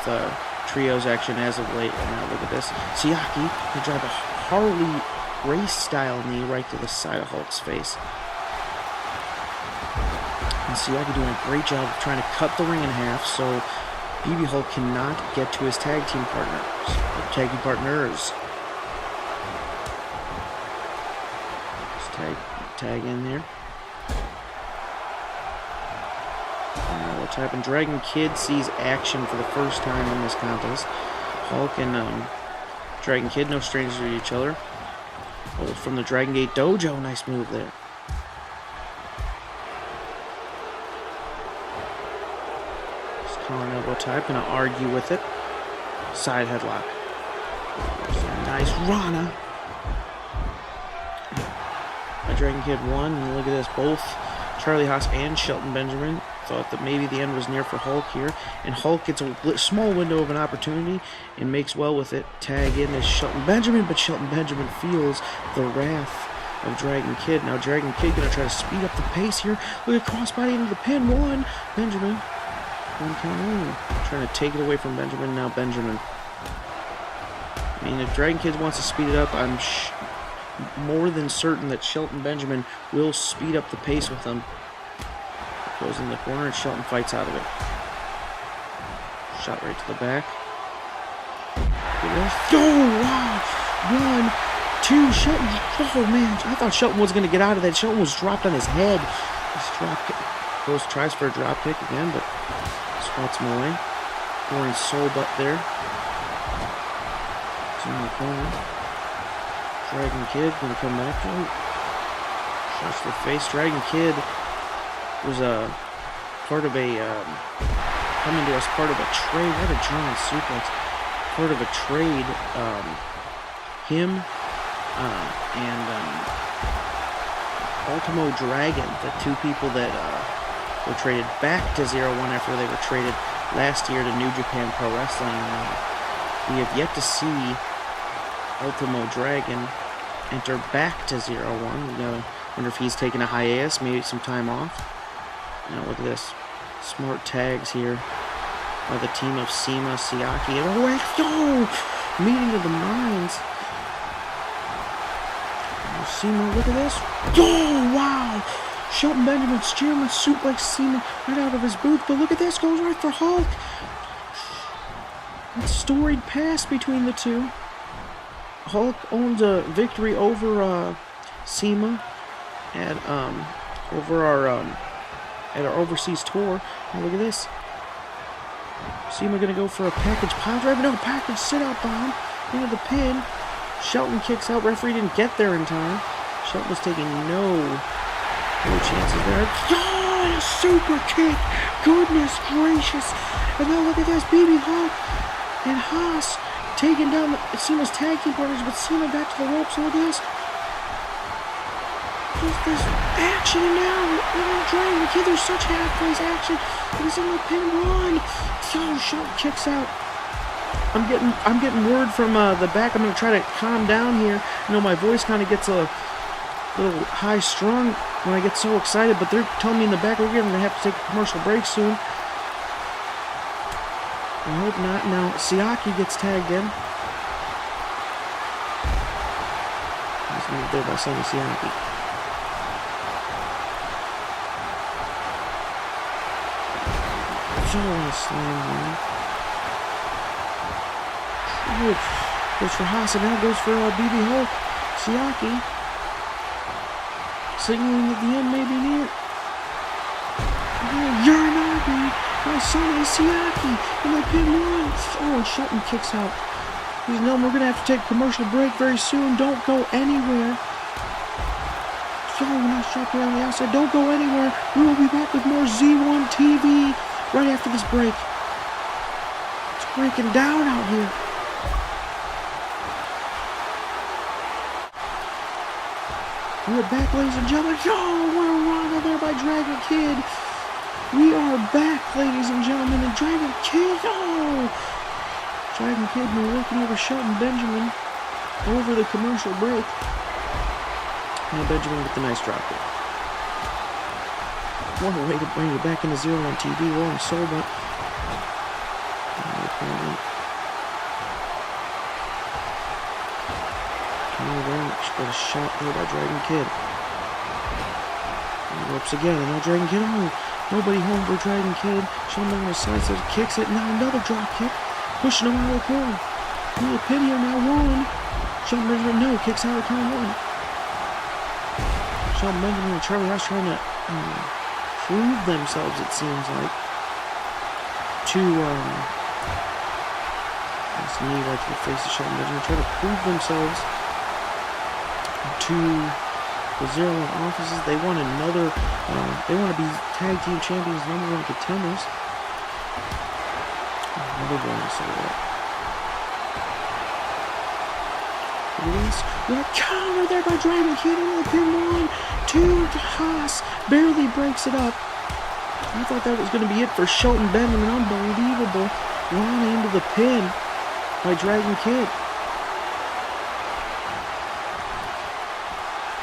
trios action as of late. And now look at this. Siaki will drive a Harley race-style knee right to the side of Hulk's face. And Siaki doing a great job of trying to cut the ring in half so BB Hulk cannot get to his tag team partners. Let's tag in there. What's happened? Dragon Kid sees action for the first time in this contest. Hulk and Dragon Kid, no strangers to each other. Oh, from the Dragon Gate Dojo, nice move there. Just calling elbow tie, gonna argue with it. Side headlock. Nice Rana. Dragon Kid won, and look at this, both Charlie Haas and Shelton Benjamin thought that maybe the end was near for Hulk here, and Hulk gets a small window of an opportunity and makes well with it. Tag in as Shelton Benjamin, but Shelton Benjamin feels the wrath of Dragon Kid. Now Dragon Kid gonna try to speed up the pace here. Look at crossbody into the pin. One. Benjamin. One count only. Trying to take it away from Benjamin. Now Benjamin. I mean, if Dragon Kid wants to speed it up, I'm more than certain that Shelton Benjamin will speed up the pace with him. Goes in the corner and Shelton fights out of it. Shot right to the back. Oh, wow! 1, 2, Shelton. Oh, man. I thought Shelton was going to get out of that. Shelton was dropped on his head. This drop kick. Tries for a drop kick again, but swats him away. Pouring soul butt there. in the corner. Dragon Kid gonna come back. Oh. Shots to the face. Dragon Kid was a part of a coming to us part of a trade. What a German suplex! Part of a trade. Him and Ultimo Dragon, the two people that were traded back to 0-1 after they were traded last year to New Japan Pro Wrestling. We have yet to see Ultimo Dragon enter back to 0-1. Wonder if he's taking a hiatus, maybe some time off. Now look at this. Smart tags here by the team of Sema, Siaki. Oh, wait, yo! Meeting of the minds. Sema, look at this. Oh, wow! Shelton Benjamin's German suplex Sema right out of his booth. But look at this, goes right for Hulk. It's storied pass between the two. Hulk owns a victory over Sema at our overseas tour. Now look at this. Sema gonna go for a package pile driver. No, package sit out bomb into the pin. Shelton kicks out. Referee didn't get there in time. Shelton was taking no chances there. Oh, a super kick! Goodness gracious! And now look at this, BB Hulk and Haas taking down Sema's tag team partners, but Sema back to the ropes. Look at this. There's action now. Dragon Kid, there's such half-phase action. He's in the pin one. So Shelton kicks out. I'm getting word from the back. I'm gonna try to calm down here. You know, my voice kind of gets a little high-strung when I get so excited, but they're telling me in the back we're gonna have to take a commercial break soon. I hope not. Now Siaki gets tagged in. He's moved there by Sonny Siaki. So a slam here. Oh, goes for Haas, and now goes for BB Hulk. Siaki signaling that the end may be near. Oh, Uranagi by Sonny Siaki in the pin one. Oh, and Shelton kicks out. He's no, we're gonna have to take a commercial break very soon. Don't go anywhere. So nice drop here on the outside. Don't go anywhere. We will be back with more Z1-TV right after this break. It's breaking down out here. We're back, ladies and gentlemen. Yo, we're running there by Dragon Kid. We are back, ladies and gentlemen, and Dragon Kid. Oh, Dragon Kid been working over Shelton Benjamin over the commercial break. Now Benjamin with the nice drop there. What a way to bring you back into Z1-TV. We're on the soul, but got a shot there by Dragon Kid. And ropes again, and now Dragon Kid. Oh, nobody home for Dragon Kid. Shelton on the side, so kicks it. Now another drop kick, pushing him out of the corner. Little pin here now, one. Shelton Benjamin, no, kicks out of the corner, one. Shelton Benjamin and Charlie Haas trying to prove themselves, it seems like, to this knee right to the face of Shelton Benjamin, trying to prove themselves to the 0-1 offices. They want another, they want to be tag team champions, #1 contenders. Another bonus over there. Look at this. What a counter there by Dragon Kid into the pin, 1, 2, Haas barely breaks it up. I thought that was going to be it for Shelton Benjamin. Unbelievable run into the pin by Dragon Kid.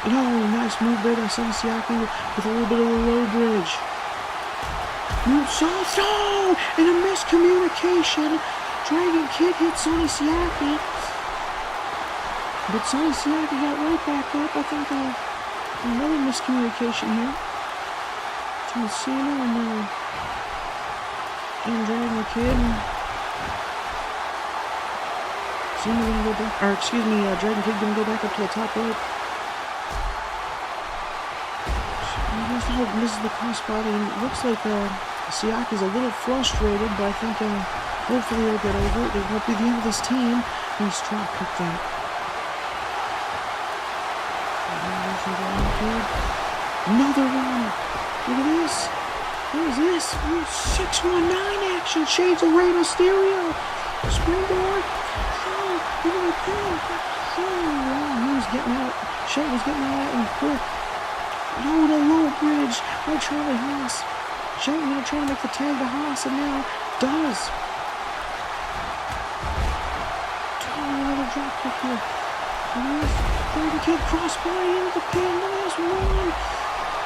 Oh, nice move there by Sonny Siaki with a little bit of a low bridge. Moonsault, oh, and a miscommunication. Dragon Kid hit Sonny Siaki, but Sonny Siaki got right back up. I think another miscommunication here between Cena and Dragon Kid. Cena gonna go back, or excuse me, Dragon Kid gonna go back up to the top rope. This is the cross body, and it looks like Siaki's a little frustrated, but I think hopefully he'll get over it. It won't be the end of this team. Nice drop kick that. Another one. Look at this. What is this? 619 action. Shades of Rey Mysterio. Springboard. Oh, look at the pin. Oh, he was getting out. Shane was getting out and quick. No, the low bridge by Charlie Haas. Shane gonna try to make the tag to Haas, and now does. Another drop kick here. Trying to kick crossbody into the pin. Look at this one.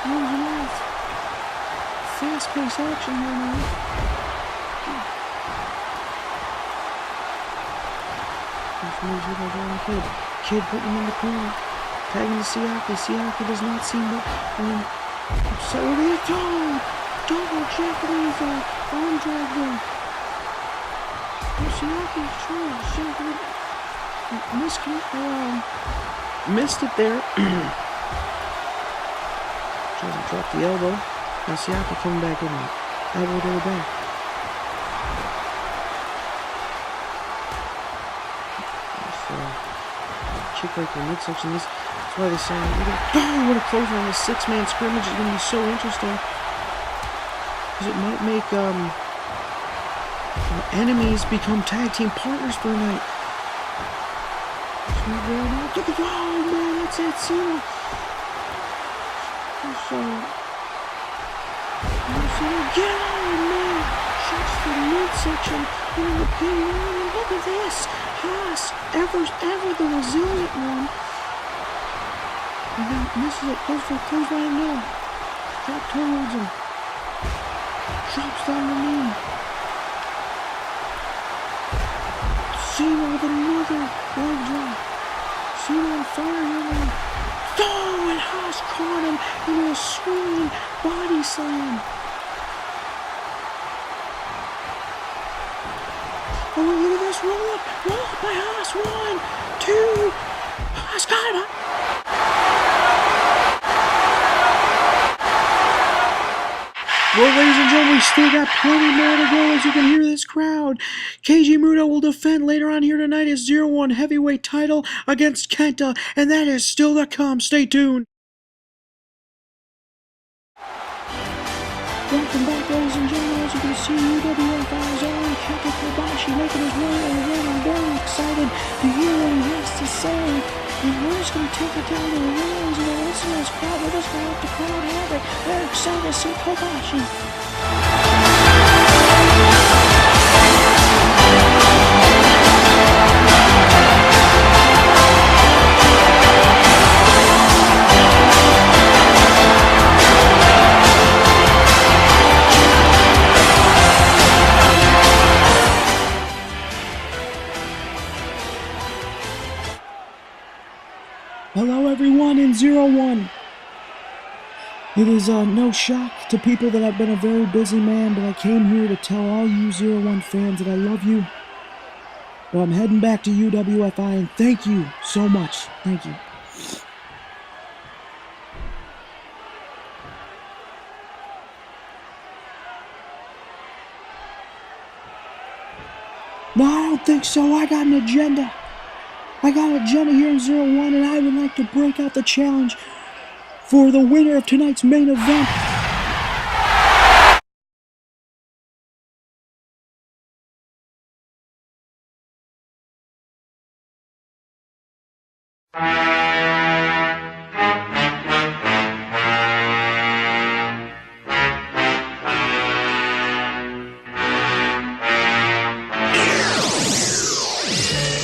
Moves him off. Fast-paced action here now. Kid putting him in the corner. Tagging to Siaki. Siaki does not seem to. So they go. Double Japanese arm drag there. Siaki trying. Missed it there. Tries to drop the elbow. Now Siaki coming back in there. Elbow to the back. Kick right to the midsection. That's why they say, what a closer on this 6-man scrimmage is going to be so interesting. Because it might make enemies become tag team partners for a night. Oh man, that's it. Cena. So again, man. Shots to the midsection. In the pin. Look at this. Haas, ever the resilient one. And then misses it. Goes for a clothesline now. Drop towards him. Drops down the knee. Cena with another leg drop. Cena on fire here now. Oh, and Haas caught him in a swinging body slam. Oh, look at this. Roll up by Haas. 1, 2. Haas got him. Well, ladies and gentlemen, we still got plenty more to go as you can hear this crowd. Keiji Muto will defend later on here tonight his 0-1 heavyweight title against Kenta, and that is still to come. Stay tuned. Welcome back, ladies and gentlemen. As you can see, UWFI's own Kenta Kobashi making his way on the ring. I'm very excited to hear what he has to say. And we're just going to take it down to the rings and the listeners' crowd. We're just going to let the crowd have it. They're excited to see Kobashi. Hello everyone in 0-1. It is no shock to people that I've been a very busy man, but I came here to tell all you 0-1 fans that I love you. But I'm heading back to UWFI, and thank you so much. Thank you. No, I don't think so. I got an agenda. I got an agenda here in 0-1, and I would like to break out the challenge for the winner of tonight's main event.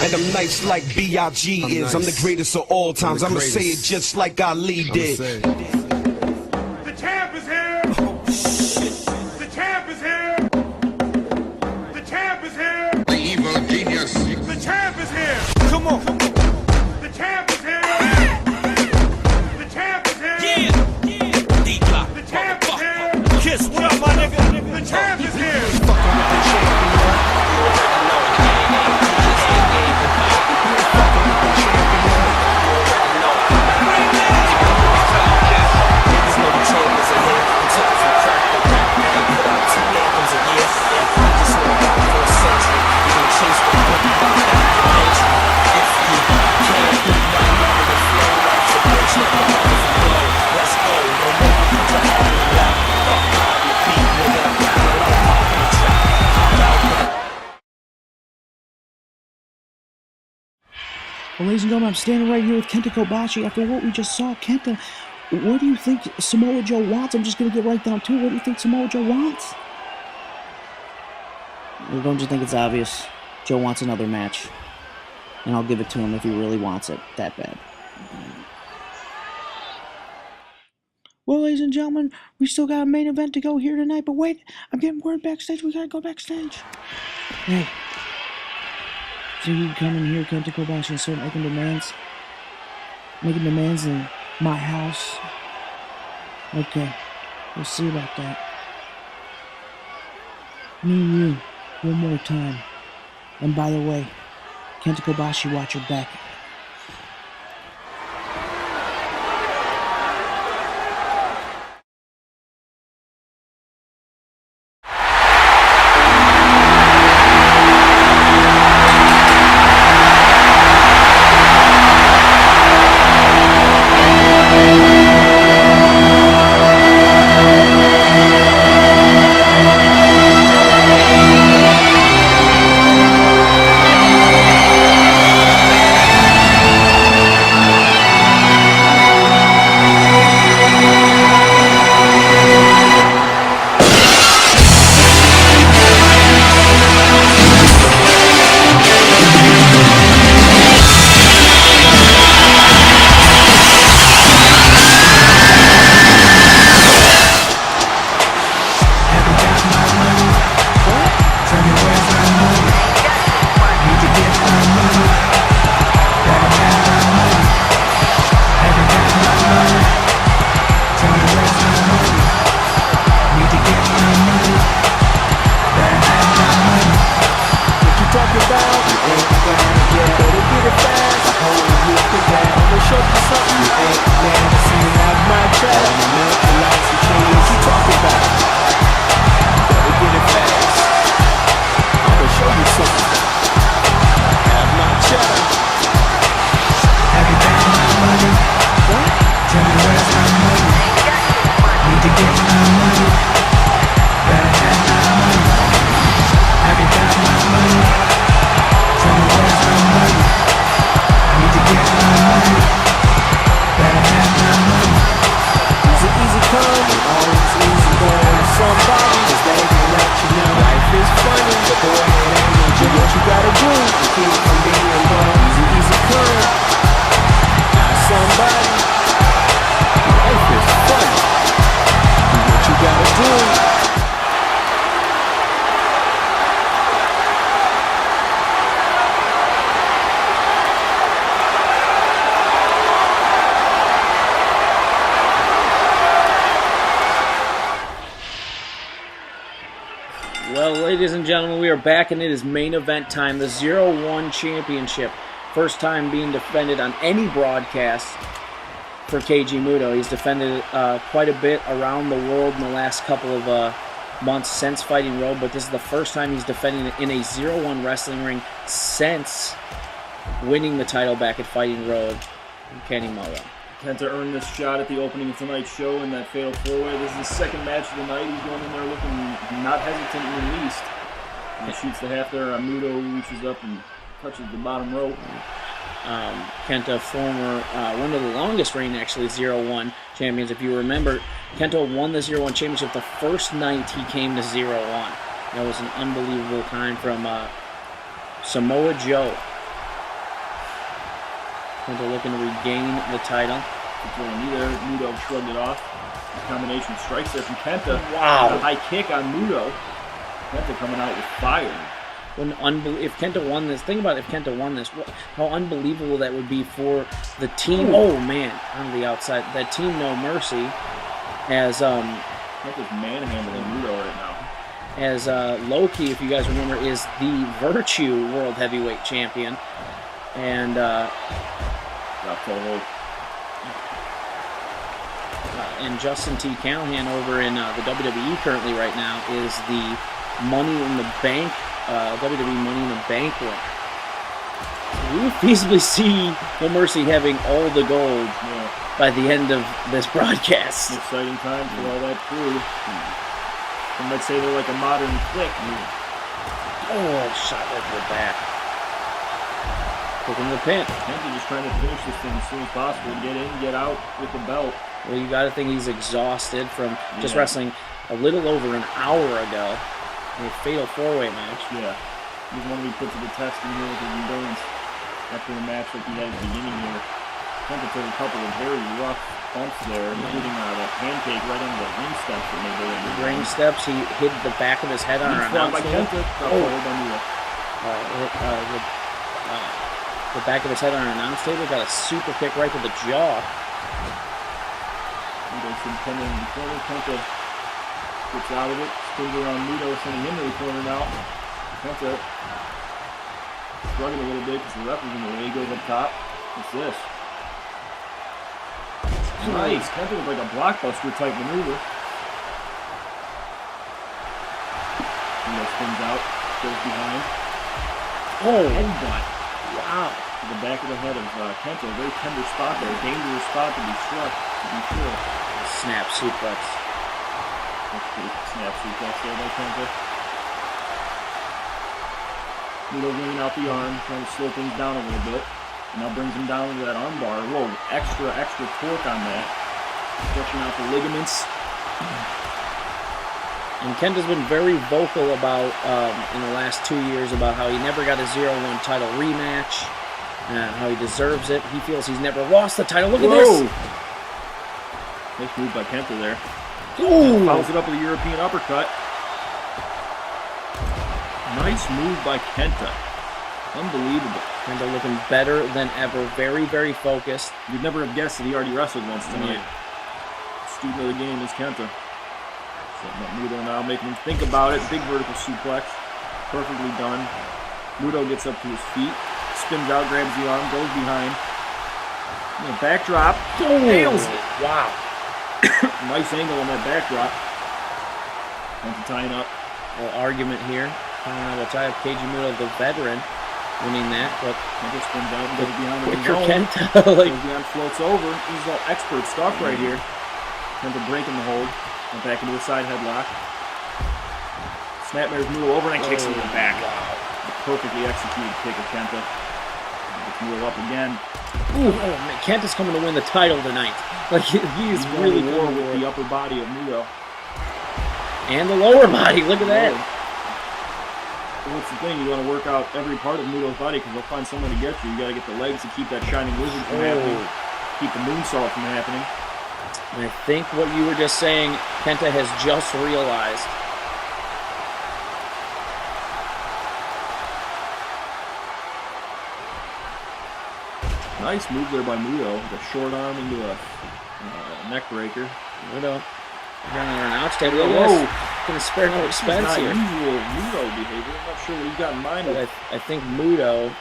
And I'm nice like B.I.G. is. I'm the greatest of all times. I'ma say it just like Ali did. The champ is here! Oh, shit. The champ is here! The champ is here! The evil genius! The champ is here! Come on! The champ is here! The champ is here! Yeah! D-Block! The champ is here! Kiss, what up, my nigga? The champ is here! Fucking with the champion. Chase the Well, ladies and gentlemen, I'm standing right here with Kenta Kobashi. After what we just saw, Kenta, what do you think Samoa Joe wants? I'm just going to get right down to it. What do you think Samoa Joe wants? Don't you think it's obvious? Joe wants another match. And I'll give it to him if he really wants it that bad. Well, ladies and gentlemen, we still got a main event to go here tonight. But wait, I'm getting word backstage. We got to go backstage. Hey. So you can come in here, Kenta Kobashi, and start making demands? Making demands in my house? Okay, we'll see about that. Me and you, one more time. And by the way, Kenta Kobashi, watch your back. Well, ladies and gentlemen, we are back, and it is main event time. The 0-1 Championship. First time being defended on any broadcast for Keiji Muto. He's defended quite a bit around the world in the last couple of months since Fighting Road, but this is the first time he's defending it in a 0-1 wrestling ring since winning the title back at Fighting Road in Kanemawa. Kenta earned this shot at the opening of tonight's show in that fatal four-way. This is his second match of the night. He's going in there looking not hesitant in the least. And he shoots the half there. Muto reaches up and touches the bottom rope. Kenta, former, one of the longest reigning, actually, 0-1 champions. If you remember, Kenta won the 0-1 championship the first night he came to 0-1. That was an unbelievable time from Samoa Joe. Kenta looking to regain the title. Muto shrugged it off. Combination strikes there from Kenta. Wow. A high kick on Muto. Kenta coming out with fire. If Kenta won this, think about if Kenta won this, how unbelievable that would be for the team. Ooh. Oh man, on the outside, that team No Mercy, as Kenta's manhandling Muto right now. As Loki, if you guys remember, is the Virtue World Heavyweight Champion, and and Justin T. Callahan over in the WWE currently right now is the Money in the Bank, WWE Money in the Bank winner. We would feasibly see No Mercy having all the gold by the end of this broadcast. Exciting time for all that crew. Some might say they're like a modern clique. Oh, shot right to the back. Looking the pin. Kenta just trying to finish this thing as soon as possible. Get in, get out with the belt. Well, you got to think he's exhausted from just wrestling a little over an hour ago in a fatal four-way match. Yeah. He's one to be put to the test even with his endurance after the match like he had at the beginning here. Kenta took a couple of very rough bumps there, including that pancake right into the ring steps that made it. Ring steps, he hit the back of his head on our announce table. The back of his head on our announce table, got a super kick right to the jaw. Kenta gets out of it, spins around Muto, sending him to the corner now. Kenta struggling a little bit because the ref is in the way. He goes up top. What's this? Nice. Kenta was like a blockbuster type maneuver. Muto spins out, goes behind. Oh! Headbutt. Wow. To the back of the head of Kenta. A very tender spot there. A dangerous spot to be struck, to be sure. Snap suplex. That's pretty snap suplex there by Kenta. Muto wringing out the arm, trying to slow things down a little bit. And now brings him down into that arm bar. Whoa, extra torque on that. Stretching out the ligaments. And Kenta's been very vocal about, in the last 2 years, about how he never got a 0-1 title rematch, how he deserves it. He feels he's never lost the title. Look at this! Nice move by Kenta there. Ooh! Follows it up with a European uppercut. Nice move by Kenta. Unbelievable. Kenta looking better than ever. Very, very focused. You'd never have guessed that he already wrestled once tonight. Student of the game is Kenta. Setting up Muto now, making him think about it. Big vertical suplex. Perfectly done. Muto gets up to his feet. Spins out, grabs the arm, goes behind. Backdrop. Nails it. Wow. Nice angle on that backdrop. Kenta tying up. A little argument here. I don't know what tie up. KG Muto, the veteran, winning that, but Kenta spins out and goes behind the quicker zone. Kenta. Goes behind, floats over. This is all expert stuff right here. Kenta breaking the hold. And back into a side headlock. Snapmare's Muto over and kicks him in the back. Wow. Perfectly executed kick of Kenta. Gets Muto up again. Ooh, oh man, Kenta's coming to win the title tonight. Like he's really war good with the upper body of Muto. And the lower body. Look at that. Well, what's the thing? You want to work out every part of Muto's body because they'll find someone to get you. You got to get the legs to keep that shining wizard from happening. Keep the moonsault from happening. And I think what you were just saying, Kenta has just realized. Nice move there by Muto. The short arm into a neck breaker. Muto got another announce table. Whoa! Gonna spare no expense Not here. usual Muto behavior. I'm not sure what he's got in mind. But I think Muto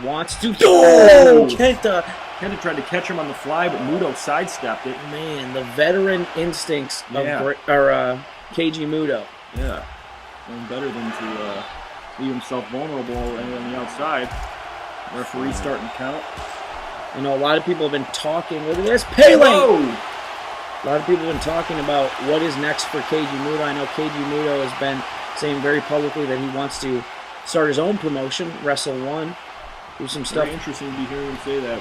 wants to. Oh! Kenta! Kenta tried to catch him on the fly, but Muto sidestepped it. Man, the veteran instincts of KG Muto. Yeah. And better than to leave himself vulnerable on the outside. Referee starting to count. You know, a lot of people have been talking. Look at this. Pele! Whoa! A lot of people have been talking about what is next for KG Muto. I know KG Muto has been saying very publicly that he wants to start his own promotion, Wrestle One. Do some stuff. Very interesting to be hearing him say that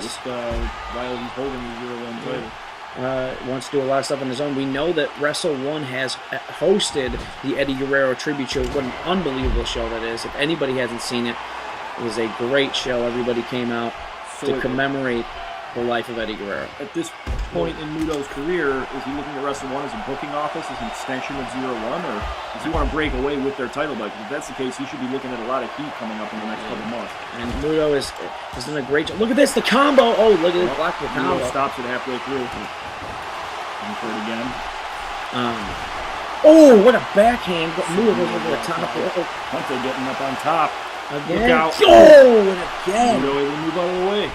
while he's holding the 0-1 title. Wants to do a lot of stuff on his own. We know that Wrestle One has hosted the Eddie Guerrero tribute show. What an unbelievable show that is. If anybody hasn't seen it, it was a great show. Everybody came out to commemorate the life of Eddie Guerrero. At this point in Muto's career, is he looking at Wrestle One as a booking office, as an extension of 0-1, or does he want to break away with their title belt? If that's the case, he should be looking at a lot of heat coming up in the next couple months. And Muto has done a great job. Look at this, the combo! Oh, look at this, block the combo. Muto stops it halfway through. And for it again. Oh, what a backhand! Muto goes over the top. Kenta getting up on top. Again. Look out. Oh, and again. Muto able to move out of the way.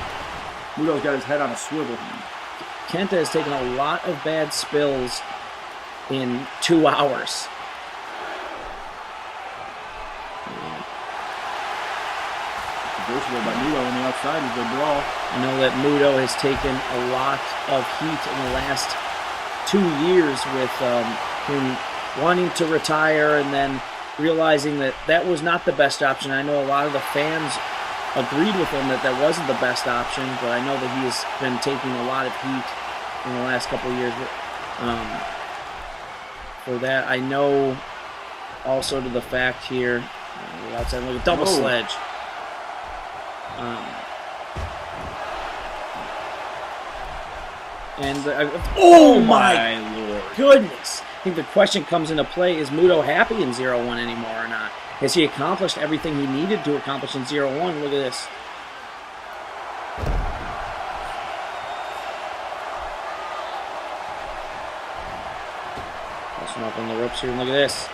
Muto's got his head on a swivel. Kenta has taken a lot of bad spills in 2 hours. Versatile by Muto on the outside as they brawl. I know that Muto has taken a lot of heat in the last 2 years with him wanting to retire and then realizing that that was not the best option. I know a lot of the fans agreed with him that that wasn't the best option, but I know that he has been taking a lot of heat in the last couple of years for that. I know also to the fact here, outside look at double sledge. Oh my Lord. goodness! I think the question comes into play, is Muto happy in 0-1 anymore or not? Has he accomplished everything he needed to accomplish in 0-1? Look at this. Passing up on the ropes here, and look at this.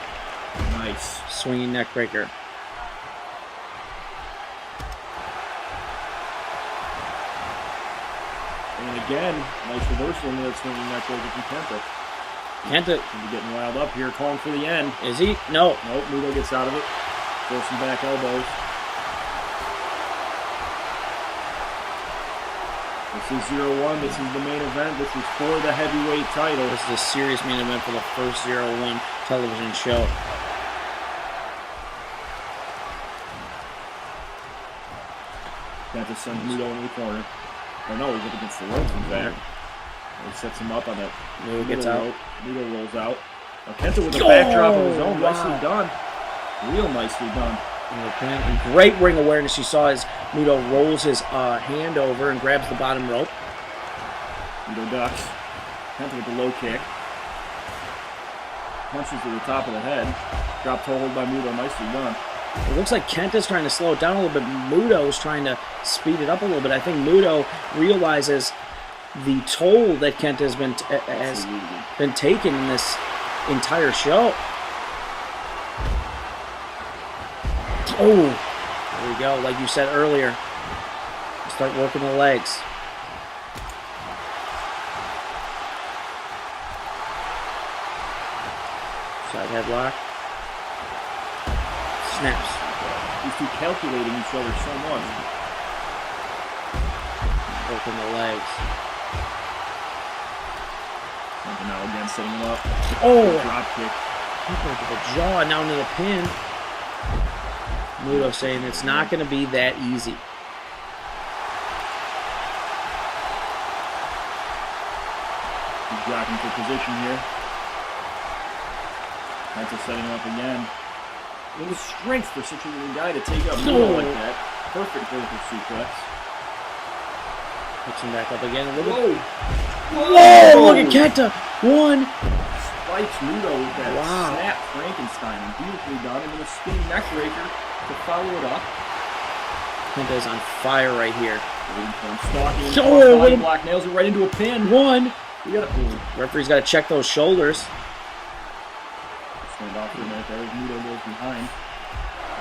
Nice. Swinging neck breaker. And again, nice reversal into that swinging neck breaker from Kenta. Kenta. He's getting riled up here, calling for the end. Is he? No. Nope, Muto gets out of it. Throws some back elbows. This is 0-1. This is the main event. This is for the heavyweight title. This is a serious main event for the first 0-1 television show. Kenta sends Muto into the corner. Or no, he's up against the ropes, in fact. He sets him up on that. Muto gets out. Muto rolls out. Now Kenta with a backdrop of his own. Nicely done. Real nicely done. And great ring awareness. You saw as Muto rolls his hand over and grabs the bottom rope. Muto ducks. Kenta with the low kick. Punches to the top of the head. Drop toe hold by Muto. Nicely done. It looks like Kenta's trying to slow it down a little bit. Muto's trying to speed it up a little bit. I think Muto realizes the toll that Kenta has been taking in this entire show. Oh, there we go. Like you said earlier, start working the legs. Side headlock. Snaps. These two calculating each other so much. Working the legs. And now again setting him up. Oh! Drop kick. Kick to the jaw, now into the pin. Muto saying it's not going to be that easy. He's jockeying for position here. Kenta setting him up again. A little strength for such a little guy to take up Muto like that. Perfect vertical suplex. Puts him back up again. Look Whoa! Whoa! Look at Kenta. One. Spikes Muto with that snap Frankenstein. And beautifully done. And then a spinning neck breaker to follow it up. Kenta is on fire right here. Stalking. Body block nails it right into a pin. One. Referee's got to check those shoulders. Stand off for a minute there as Muto goes behind.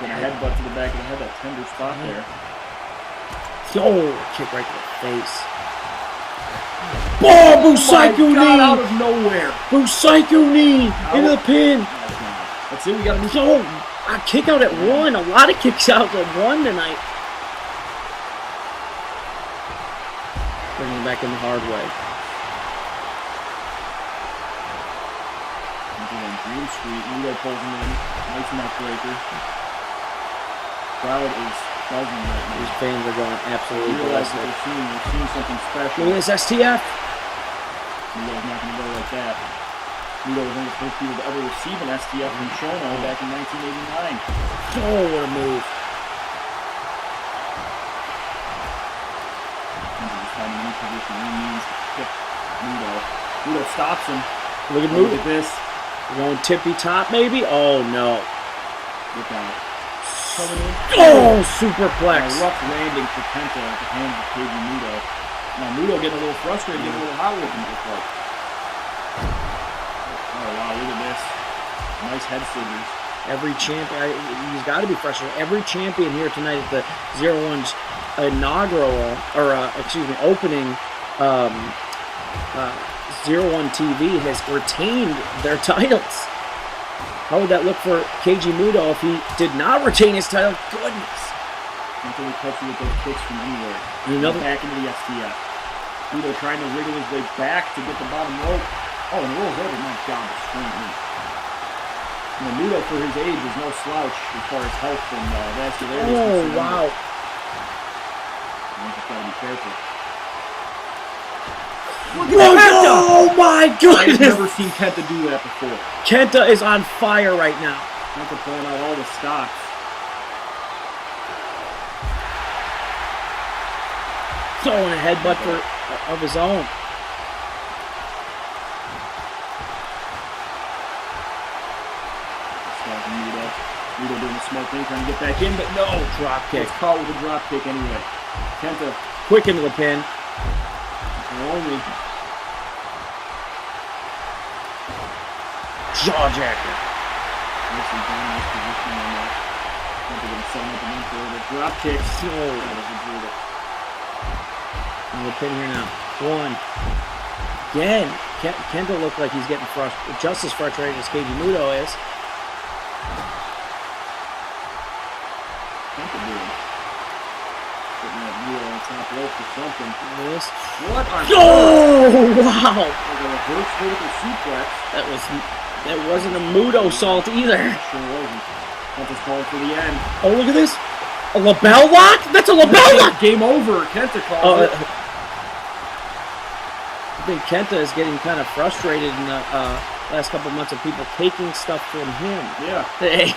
Then a headbutt to the back of the head, that tender spot there. Oh, kick right to the face. Oh, Busaiku knee! Out of nowhere. Busaiku knee into the pin. That's it, we got to move. A kick out at one. A lot of kicks out at one tonight. Bringing him back in the hard way. Green Street, Muto pulls him in. Nice neck breaker. Crowd is buzzing right now. These fans are going absolutely ballistic. They're seeing something special. Look at this STF. Muto's not going to go like that. Muto was one of the first people to ever receive an STF from Shono back in 1989. Oh, what a move. He's just finding a new position. He needs to kick Muto. Muto stops him. Look at this. Going tippy top, maybe? Oh, no. Look out. Oh, superplex. A rough landing for Kenta at the hands of KG Muto. Now, Muto getting a little frustrated, getting a little hot with him, it looks like. Oh, wow, look at this. Nice head scissors. Every champion, he's got to be frustrated. Every champion here tonight at the 0-1's inaugural, or, opening 0-1-TV has retained their titles. How would that look for KG Muto if he did not retain his title? Goodness. Kenta will touch you with those kicks from anywhere. Back into the STF. Muto trying to wriggle his way back to get the bottom rope. Oh, and rolls over. My God, the straight knee. You know, Muto, for his age, is no slouch as far as health and vascularity. Oh, wow. just gotta be careful. Oh my I've goodness! never seen Kenta do that before. Kenta is on fire right now. Kenta pulling out all the stops. Throwing a headbutt of his own. Muto doing the smart thing, trying to get back in, but no. Drop kick. It's caught with a drop kick anyway. Kenta Quick into the pin. only. Jawjacker. Listen, nice position on that. Kenta gonna set him up again for the drop kick. Oh. That was brutal. And the pin here now. One. Again. Kenta looked like he's getting just as frustrated as Keiji Muto is. Kenta doing. Putting that Muto on top rope or something. This. What on Oh, wow. Like a reverse vertical suplex. That wasn't a Muto salt either. Sure wasn't. Kenta's calling for the end. Oh, look at this. A label lock? That's a label lock! Game over. Kenta calls it. I think Kenta is getting kind of frustrated in the last couple months of people taking stuff from him. Yeah. Hey.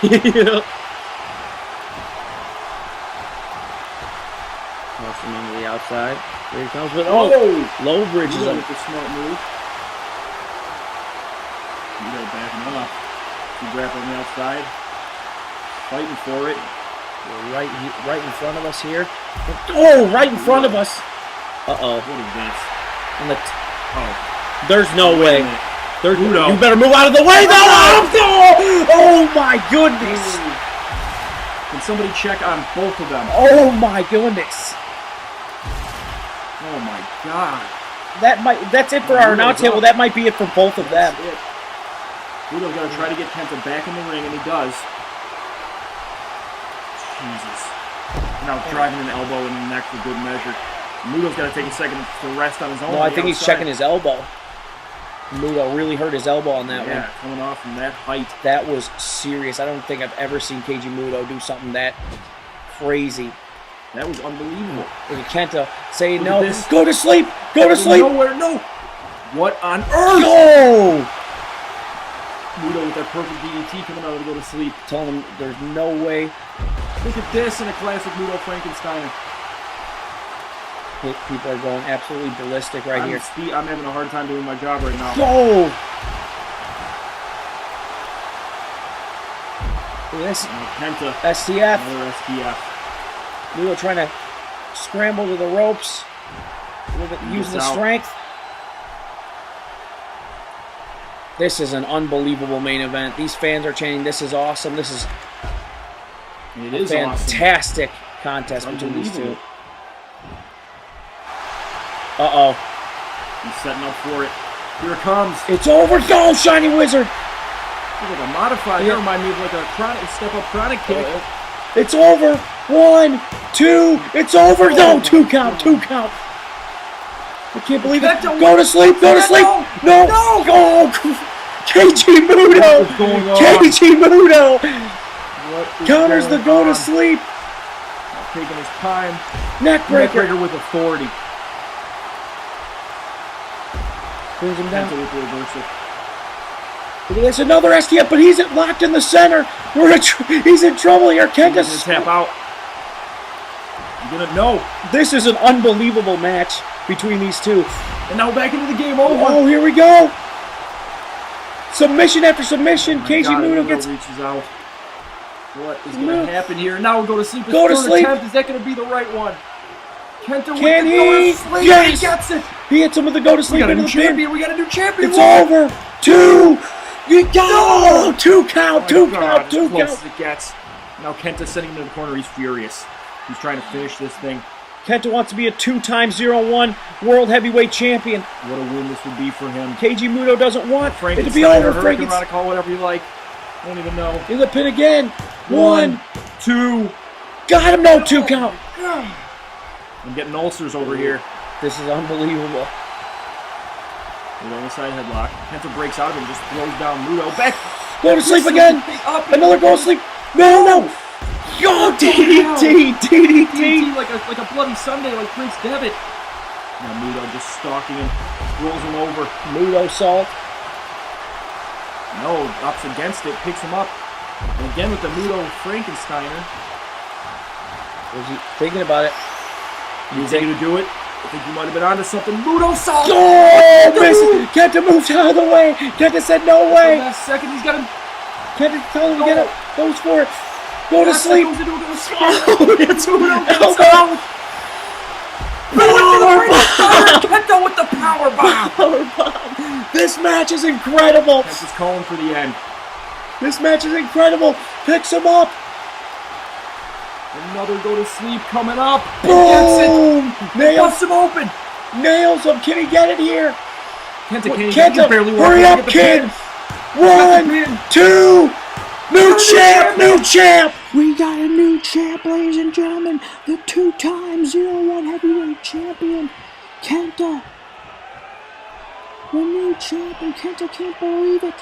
Toss him onto the outside. Here he comes with low bridge is With the smart move. Muto backing off. He grab on the outside. Fighting for it. right in front of us here. Oh, right in front of us. Uh-oh. What is this? On the Oh. There's no way. Muto. You better move out of the way, though! Oh, my goodness! Can somebody check on both of them? Oh, my goodness! Oh my god. That's it for our announce table. That might be it for both of them. That's it. Muto's got to try to get Kenta back in the ring, and he does. Jesus. Now driving an elbow in the neck for good measure. Muto's got to take a second to rest on his own. No, I think he's checking his elbow. Muto really hurt his elbow on that one. Yeah, coming off from that height. That was serious. I don't think I've ever seen Keiji Muto do something that crazy. That was unbelievable. Look at Kenta saying, Look no, at this. go to sleep, go to sleep. Nowhere, no. What on earth? No! Muto with that perfect DDT coming out to go to sleep. Telling him there's no way. Look at this in a classic Muto Frankenstein. People are going absolutely ballistic right here. I'm having a hard time doing my job right now. Go! Look at this. Kenta. STF. Another STF. Muto trying to scramble to the ropes. Using the strength. This is an unbelievable main event. These fans are chanting, this is awesome. This is a fantastic contest between these two. Uh-oh. He's setting up for it. Here it comes. It's over. Go, Shiny Wizard. It's like a modified. That reminds me of like a step-up chronic kick. It's over. 1, 2. It's over. No, 2 count. 2 count. I can't believe it. Go to sleep. Go to sleep. No. Go. Keiji Muto. Keiji Muto. Counters the go to sleep. Taking his time. Neckbreaker with authority. Brings him down. With the reversal. Look at this, another STF, but he's locked in the center. He's in trouble here. Kenta's He's gonna tap out. You're gonna no. This is an unbelievable match between these two. And now back into the game over. Oh, here we go. Submission after submission. Keiji Muto gets reaches out. What is gonna happen here? Now we'll go to sleep. Go to sleep. Is that gonna be the right one? Kenta Can he? Go to sleep. Yes. He gets it. He hits him with the go to sleep into the pin. We got a new champion. It's over. 2. You go. 2 count. 2 count. 2 count. As it gets. Now Kenta's sitting in the corner. He's furious. He's trying to finish this thing. Kenta wants to be a 2-time 0-1 World Heavyweight Champion. What a win this would be for him. Keiji Muto doesn't want it to be over. over. Frankenstein. Call whatever you like. I don't even know. In the pin again. 1, 2. Got him. No, 2 count. I'm getting ulcers over here. This is unbelievable. Muto on the side headlock. Kenta breaks out of it and just throws down Muto. Back. Go to sleep again. Another go to sleep. No. Go DDT! DDT like a bloody Sunday, like Prince Devitt. Now Muto just stalking him, rolls him over. Muto salt. No, ups against it, picks him up. And again with the Muto Frankensteiner. Was he thinking about it? You think he to do it? I think you might have been onto something. Muto salt! Oh, miss! Kenta moved out of the way. Kenta said no way. Last second, he's got him. Kenta told him to get up. Goes for it. Go to sleep. Goes into a sleep. Oh, it's Muto gets elbow. out. Kenta with the power bomb. Power bomb. This match is incredible. Kenta's calling for the end. This match is incredible. Picks him up. Another go to sleep coming up. Boom! Nails him open. Nails him. Can he get it here? Kenta barely hurry up, kid. 1, 2. New champ, new champ. We got a new champ, ladies and gentlemen. The 2-time Z1 heavyweight champion, Kenta. The new champion. Kenta can't believe it.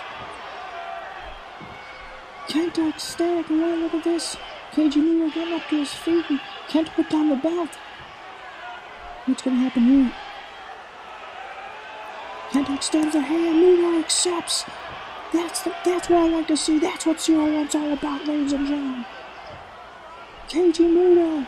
Kenta ecstatic. And look at this. KG Muto getting up to his feet and Kenta put down the belt. What's going to happen here? Kenta extends a hand. Muto accepts. That's what I like to see. That's what Z1's all about, ladies and gentlemen. KG Muto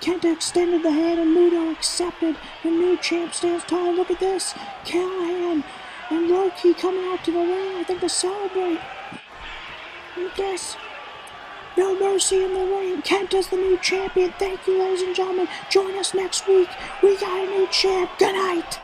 Kenta extended the hand and Muto accepted. The new champ stands tall. Look at this. Callahan and Loki coming out to the ring, I think, to celebrate. Look at this. No mercy in the ring. Kenta's the new champion. Thank you, ladies and gentlemen. Join us next week. We got a new champ. Good night.